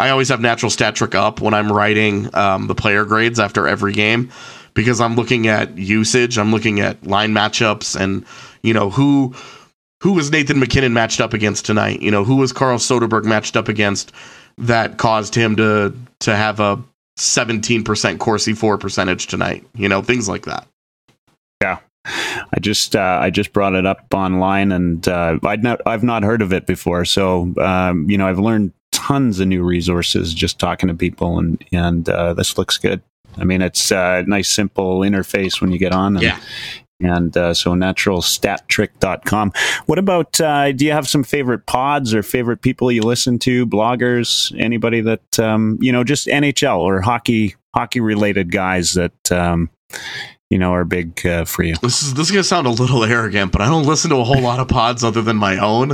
C: always have Natural Stat Trick up when I'm writing the player grades after every game, because I'm looking at usage, I'm looking at line matchups, and who was Nathan McKinnon matched up against tonight? Who was Carl Soderberg matched up against that caused him to have a 17% Corsi 4 percentage tonight? Things like that.
A: Yeah. I just brought it up online, and I've not heard of it before. So I've learned tons of new resources just talking to people, and this looks good. I mean, it's a nice, simple interface when you get on. And so naturalstattrick.com. What about, do you have some favorite pods or favorite people you listen to, bloggers, anybody that, just NHL or hockey related guys that, are big for you?
C: This is going to sound a little arrogant, but I don't listen to a whole lot of pods other than my own.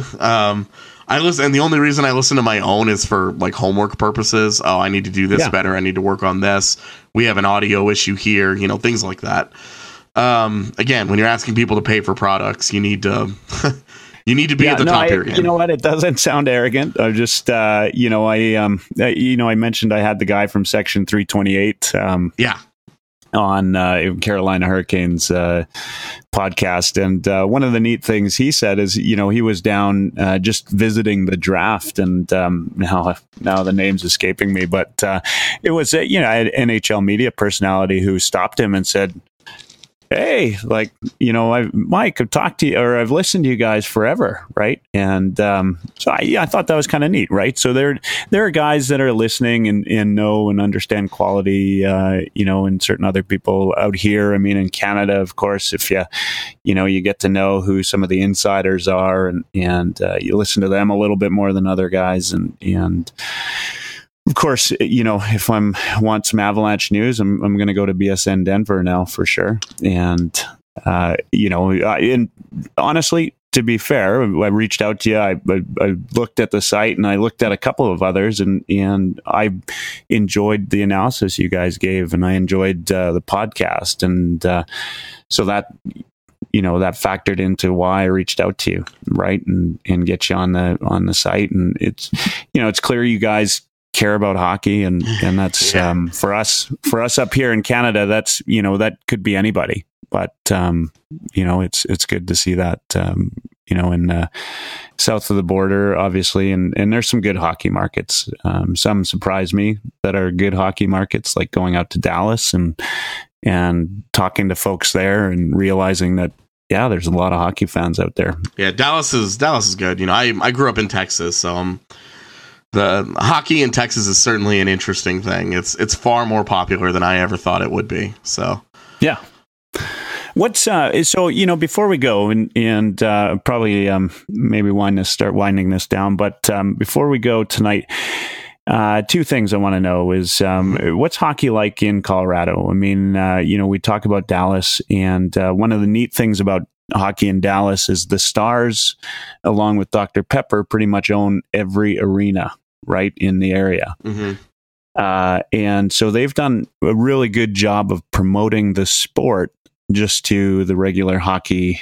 C: I listen, and the only reason I listen to my own is for like homework purposes. Oh, I need to do this better. I need to work on this. We have an audio issue here, things like that. Again, when you're asking people to pay for products, you need to be at the top of your game.
A: You know what? It doesn't sound arrogant. I just, I mentioned I had the guy from Section 328. On Carolina Hurricanes podcast, and one of the neat things he said is, he was down just visiting the draft, and now the name's escaping me, but it was an NHL media personality who stopped him and said, hey, like, Mike, I've talked to you, or I've listened to you guys forever, right? And so I thought that was kind of neat, right? So there are guys that are listening and know and understand quality, and certain other people out here. I mean, in Canada, of course, if you get to know who some of the insiders are, and you listen to them a little bit more than other guys, and of course, if want some Avalanche news, I'm going to go to BSN Denver now for sure. And, and honestly, to be fair, I reached out to you. I looked at the site and I looked at a couple of others, and I enjoyed the analysis you guys gave, and I enjoyed the podcast. And so that factored into why I reached out to you, right? And get you on the site. And it's clear you guys care about hockey, and that's for us up here in Canada, that's that could be anybody, but it's good to see that in south of the border, obviously, and there's some good hockey markets. Some surprise me that are good hockey markets, like going out to Dallas and talking to folks there and realizing that there's a lot of hockey fans out there.
C: Dallas is good. I grew up in Texas, so the hockey in Texas is certainly an interesting thing. It's far more popular than I ever thought it would be. So
A: yeah. What's so before we go and probably maybe start winding this down, but before we go tonight, two things I want to know is what's hockey like in Colorado? I mean, we talk about Dallas, and one of the neat things about hockey in Dallas is the Stars, along with Dr. Pepper, pretty much own every arena right in the area.
C: Mm-hmm.
A: And so they've done a really good job of promoting the sport just to the regular hockey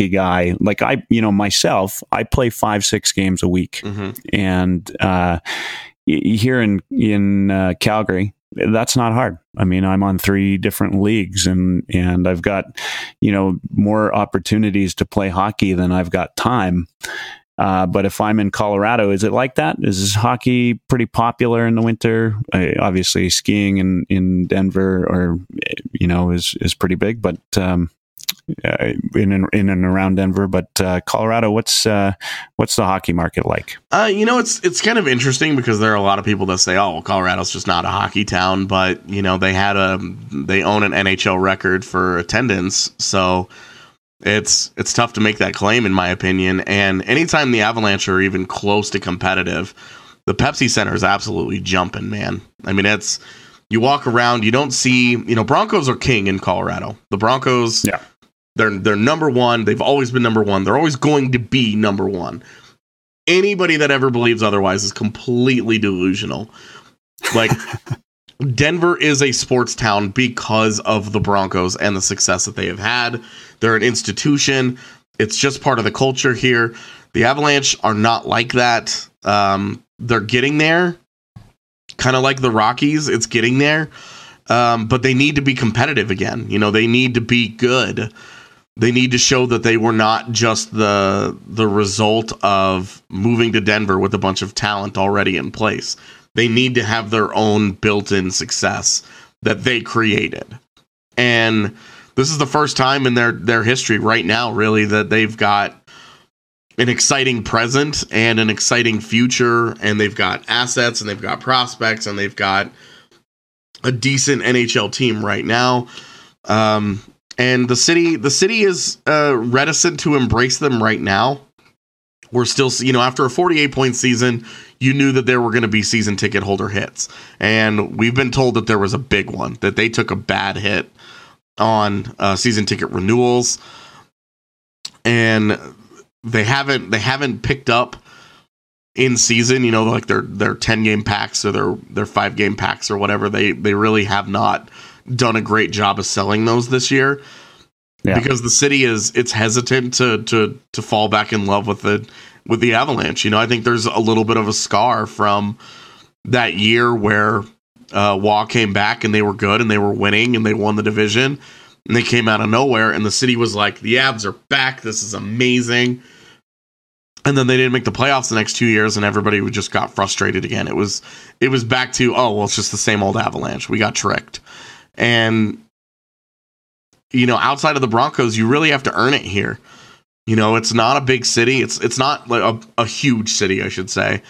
A: guy. Like myself, I play 5-6 games a week.
C: Mm-hmm.
A: And here in Calgary, that's not hard. I mean, I'm on 3 different leagues, and I've got, more opportunities to play hockey than I've got time. But if I'm in Colorado, is it like that? Is hockey pretty popular in the winter? Obviously, skiing in Denver is pretty big, but in and around Denver. But Colorado, what's the hockey market like?
C: It's kind of interesting because there are a lot of people that say, "Oh, well, Colorado's just not a hockey town," but they own an NHL record for attendance, so it's tough to make that claim, in my opinion. And anytime the Avalanche are even close to competitive, the Pepsi Center is absolutely jumping, man. I mean, you walk around, you don't see, Broncos are king in Colorado. The Broncos, they're number one. They've always been number one. They're always going to be number one. Anybody that ever believes otherwise is completely delusional. Like, Denver is a sports town because of the Broncos and the success that they have had. They're an institution. It's just part of the culture here. The Avalanche are not like that. They're getting there, kind of like the Rockies. It's getting there, but they need to be competitive again. They need to be good. They need to show that they were not just the result of moving to Denver with a bunch of talent already in place. They need to have their own built-in success that they created. And this is the first time in their history right now, really, that they've got an exciting present and an exciting future, and they've got assets, and they've got prospects, and they've got a decent NHL team right now. And the city is reticent to embrace them right now. We're still, after a 48-point season, you knew that there were going to be season ticket holder hits. And we've been told that there was a big one, that they took a bad hit on season ticket renewals. And they haven't picked up in season, like their 10-game packs or their 5-game packs or whatever. They really have not done a great job of selling those this year. Yeah. Because the city it's hesitant to fall back in love with the Avalanche. I think there's a little bit of a scar from that year where Waugh came back and they were good and they were winning and they won the division, and they came out of nowhere and the city was like, the Avs are back, this is amazing. And then they didn't make the playoffs the next 2 years, and everybody just got frustrated again. It was back to, it's just the same old Avalanche. We got tricked. And outside of the Broncos, you really have to earn it here. It's not a big city. It's not like a huge city, I should say.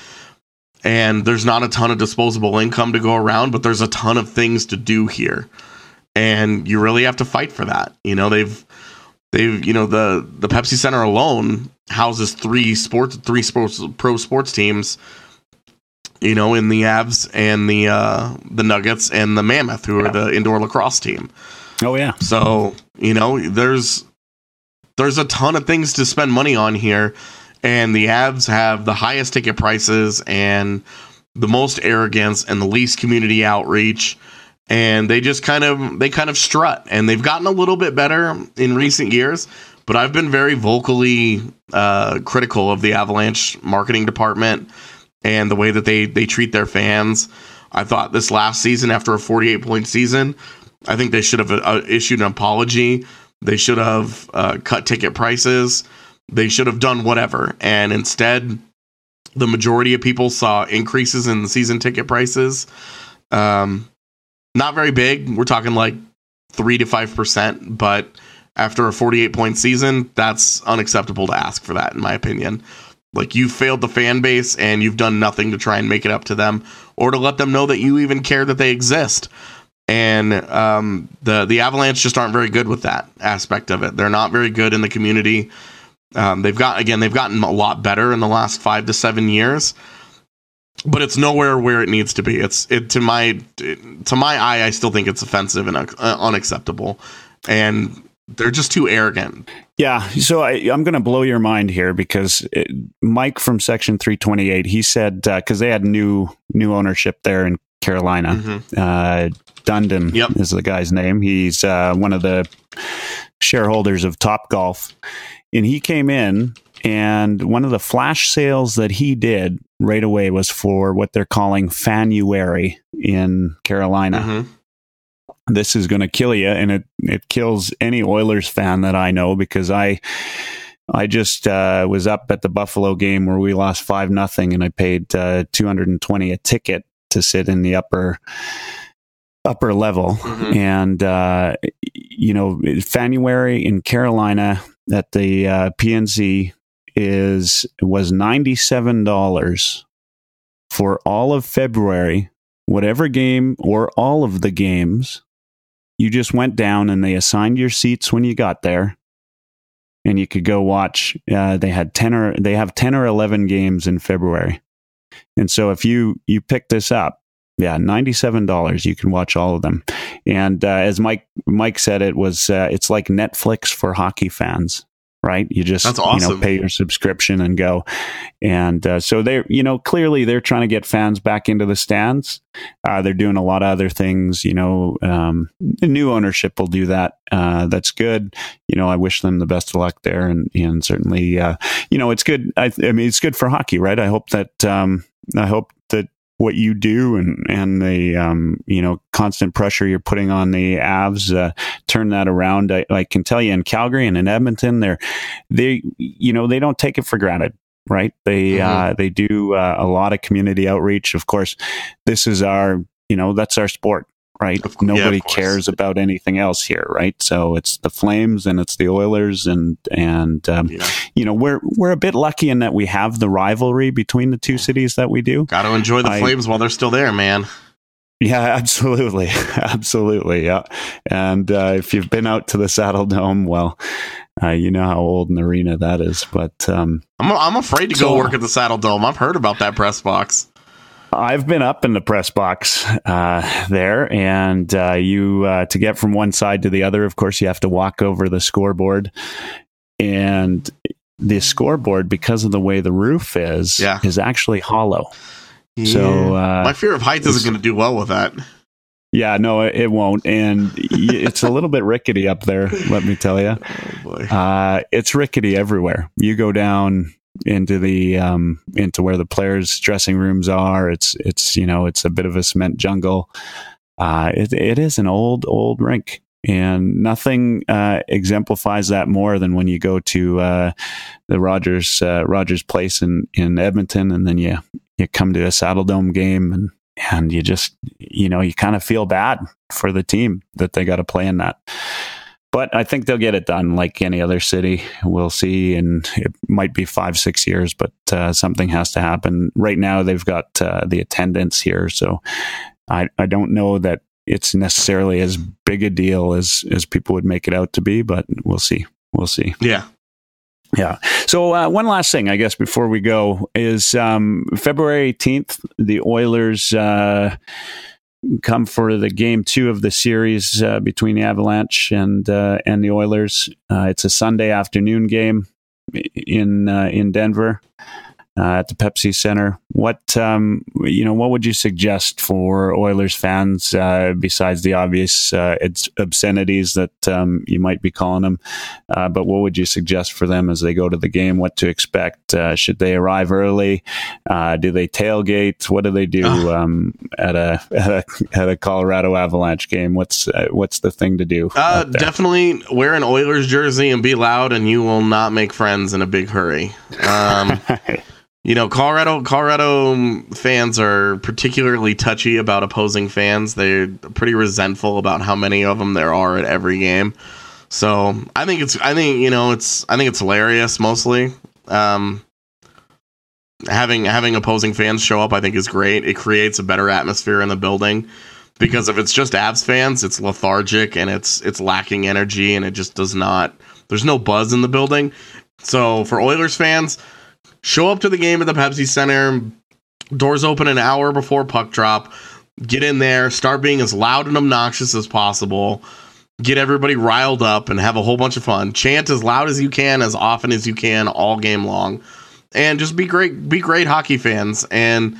C: And there's not a ton of disposable income to go around, but there's a ton of things to do here. And you really have to fight for that. They've the Pepsi Center alone houses three pro sports teams, in the Avs and the Nuggets and the Mammoth, who are the indoor lacrosse team.
A: Oh yeah.
C: So, there's a ton of things to spend money on here, and the Avs have the highest ticket prices and the most arrogance and the least community outreach. And they just kind of strut, and they've gotten a little bit better in recent years. But I've been very vocally critical of the Avalanche marketing department and the way that they treat their fans. I thought this last season, after a 48-point season, I think they should have issued an apology. They should have cut ticket prices. They should have done whatever. And instead, the majority of people saw increases in the season ticket prices. Not very big. We're talking like 3 to 5%, but after a 48-point season, that's unacceptable to ask for that, in my opinion. Like, you failed the fan base, and you've done nothing to try and make it up to them or to let them know that you even care that they exist. And the Avalanche just aren't very good with that aspect of it. They're not very good in the community. They've gotten a lot better in the last 5 to 7 years. But it's nowhere where it needs to be. To my eye, I still think it's offensive and unacceptable, and they're just too arrogant.
A: Yeah, so I'm going to blow your mind here because Mike from Section 328, he said because they had new ownership there in Carolina. Mm-hmm. Dundon is the guy's name. He's one of the shareholders of Topgolf, and he came in. And one of the flash sales that he did right away was for what they're calling Fanuary in Carolina. Mm-hmm. This is going to kill you, and it kills any Oilers fan that I know, because I just was up at the Buffalo game where we lost 5-0, and I paid $220 a ticket to sit in the upper level. Mm-hmm. And Fanuary in Carolina at the PNC was $97 for all of February, whatever game or all of the games. You just went down and they assigned your seats when you got there, and you could go watch. They have 10 or 11 games in February, and so if you pick this up, $97, you can watch all of them. And as Mike said, it's like Netflix for hockey fans. Right, you just
C: That's awesome.
A: Pay your subscription and go, and so they're clearly they're trying to get fans back into the stands. They're doing a lot of other things. The new ownership will do that. That's good. I wish them the best of luck there, and certainly it's good. I mean, it's good for hockey, right? I hope that what you do and the constant pressure you're putting on the Avs turn that around. I can tell you in Calgary and in Edmonton, they don't take it for granted, right? They do a lot of community outreach. Of course, this is that's our sport, right? Nobody cares about anything else here, right? So it's the Flames and it's the Oilers, and we're a bit lucky in that we have the rivalry between the two cities that we do.
C: Got to enjoy the Flames while they're still there, man.
A: Yeah, absolutely. Yeah. And if you've been out to the Saddle Dome, well, you know how old an arena that is. But
C: I'm afraid to go work at the Saddle Dome. I've heard about that press box.
A: I've been up in the press box there, and to get from one side to the other, of course, you have to walk over the scoreboard. And the scoreboard, because of the way the roof is actually hollow.
C: Yeah.
A: So
C: my fear of heights isn't going to do well with that.
A: Yeah, no, it won't. And it's a little bit rickety up there, let me tell you.
C: Oh, boy.
A: It's rickety everywhere. You go down into the into where the players' dressing rooms are. It's a bit of a cement jungle. It is an old rink, and nothing exemplifies that more than when you go to the Rogers Place in Edmonton, and then you come to a Saddle Dome game, and you just you kind of feel bad for the team that they got to play in that. But I think they'll get it done like any other city. We'll see. And it might be 5-6 years, but something has to happen. Right now, they've got the attendance here. So I don't know that it's necessarily as big a deal as people would make it out to be, but we'll see. We'll see.
C: Yeah.
A: Yeah. So one last thing, I guess, before we go is February 18th, the Oilers come for the game 2 of the series between the Avalanche and the Oilers. It's a Sunday afternoon game in Denver at the Pepsi Center. What would you suggest for Oilers fans besides the obvious obscenities that you might be calling them? But what would you suggest for them as they go to the game? What to expect? Should they arrive early? Do they tailgate? What do they do at a Colorado Avalanche game? What's the thing to do?
C: Definitely wear an Oilers jersey and be loud, and you will not make friends in a big hurry. Colorado fans are particularly touchy about opposing fans. They're pretty resentful about how many of them there are at every game. So I think it's hilarious. Mostly, having opposing fans show up, I think, is great. It creates a better atmosphere in the building, because if it's just Avs fans, it's lethargic and it's lacking energy, and it just does not. There's no buzz in the building. So for Oilers fans, show up to the game at the Pepsi Center. Doors open an hour before puck drop. Get in there. Start being as loud and obnoxious as possible. Get everybody riled up and have a whole bunch of fun. Chant as loud as you can, as often as you can, all game long. And just be great hockey fans. And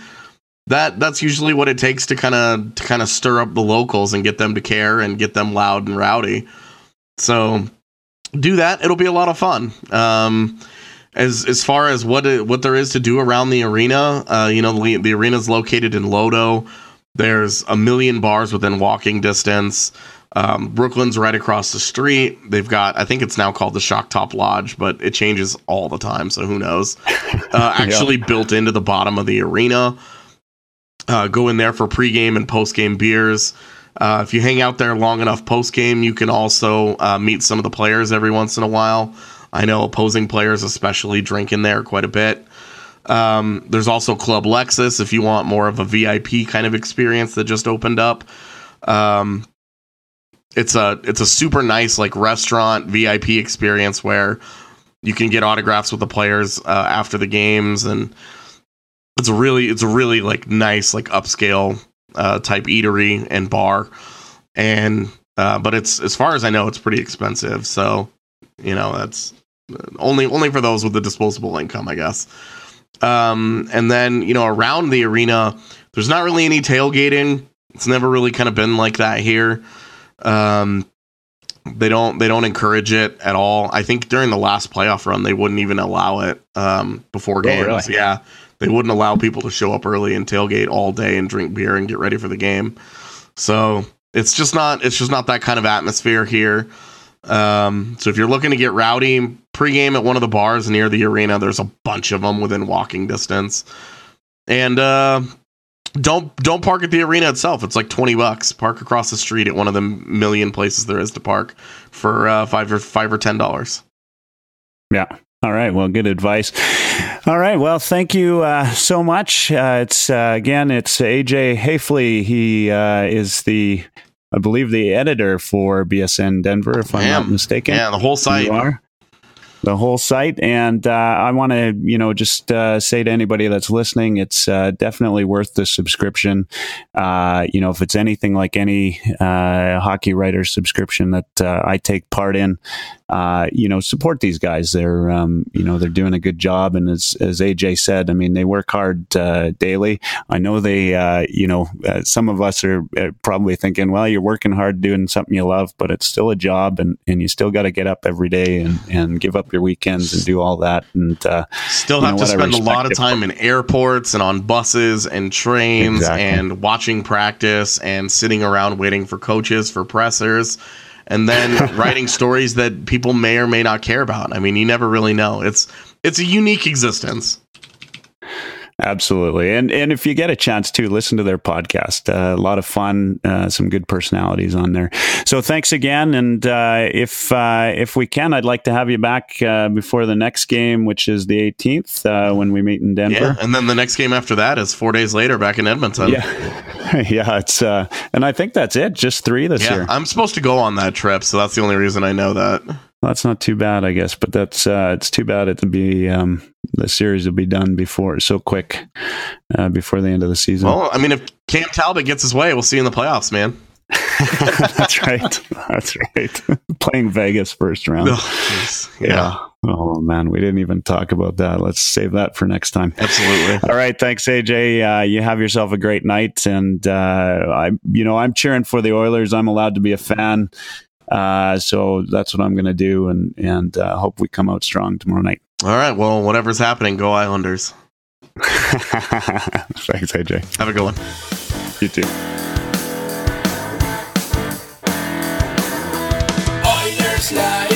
C: that's usually what it takes to kind of stir up the locals and get them to care and get them loud and rowdy. So do that. It'll be a lot of fun. As far as what there is to do around the arena, the arena is located in Lodo. There's a million bars within walking distance. Brooklyn's right across the street. They've got, I think it's now called the Shock Top Lodge, but it changes all the time, so who knows? Actually built into the bottom of the arena. Go in there for pregame and postgame beers. If you hang out there long enough postgame, you can also meet some of the players every once in a while. I know opposing players especially drink in there quite a bit. There's also Club Lexus if you want more of a VIP kind of experience that just opened up. It's a super nice like restaurant VIP experience where you can get autographs with the players after the games, and it's a really like nice like upscale type eatery and bar. And but it's, as far as I know, it's pretty expensive. So that's only for those with the disposable income, I guess. And then, around the arena, there's not really any tailgating. It's never really kind of been like that here. They don't encourage it at all. I think during the last playoff run, they wouldn't even allow it before games. Oh, really? Yeah. They wouldn't allow people to show up early and tailgate all day and drink beer and get ready for the game. So it's just not that kind of atmosphere here. So if you're looking to get rowdy pregame at one of the bars near the arena, there's a bunch of them within walking distance. And don't park at the arena itself. It's like $20. Park across the street at one of the million places there is to park for $5 or $10. Yeah.
A: All right. Well, good advice. All right. Well, thank you so much. It's AJ Haefele. He is I believe the editor for BSN Denver, if I'm not mistaken.
C: Yeah, the whole site.
A: You are. The whole site. And I want to, just say to anybody that's listening, it's definitely worth the subscription. If it's anything like any hockey writer subscription that I take part in, support these guys. They're, they're doing a good job. And as AJ said, I mean, they work hard daily. I know they, some of us are probably thinking, well, you're working hard doing something you love, but it's still a job, and you still got to get up every day and give up your weekends and do all that. And
C: still have to spend a lot of time in airports and on buses and trains and watching practice and sitting around waiting for coaches, for pressers, and then writing stories that people may or may not care about. I mean, you never really know. It's a unique existence.
A: Absolutely. And if you get a chance to listen to their podcast, a lot of fun, some good personalities on there. So thanks again. And if we can, I'd like to have you back before the next game, which is the 18th, when we meet in Denver.
C: Yeah, and then the next game after that is 4 days later back in Edmonton.
A: Yeah. Yeah, it's and I think that's it. Just 3 this year.
C: I'm supposed to go on that trip, so that's the only reason I know that.
A: Well, that's not too bad, I guess, but that's it's too bad it to be the series will be done before before the end of the season.
C: Well, I mean, if Cam Talbot gets his way, we'll see you in the playoffs, man.
A: That's right. That's right. Playing Vegas first round.
C: Oh, yeah.
A: Oh man, we didn't even talk about that. Let's save that for next time.
C: Absolutely.
A: All right, thanks, AJ. You have yourself a great night, and I'm cheering for the Oilers. I'm allowed to be a fan. So that's what I'm going to do, and hope we come out strong tomorrow night.
C: All right. Well, whatever's happening, go Islanders.
A: Thanks, AJ.
C: Have a good one.
A: You too.
B: Oilers Live.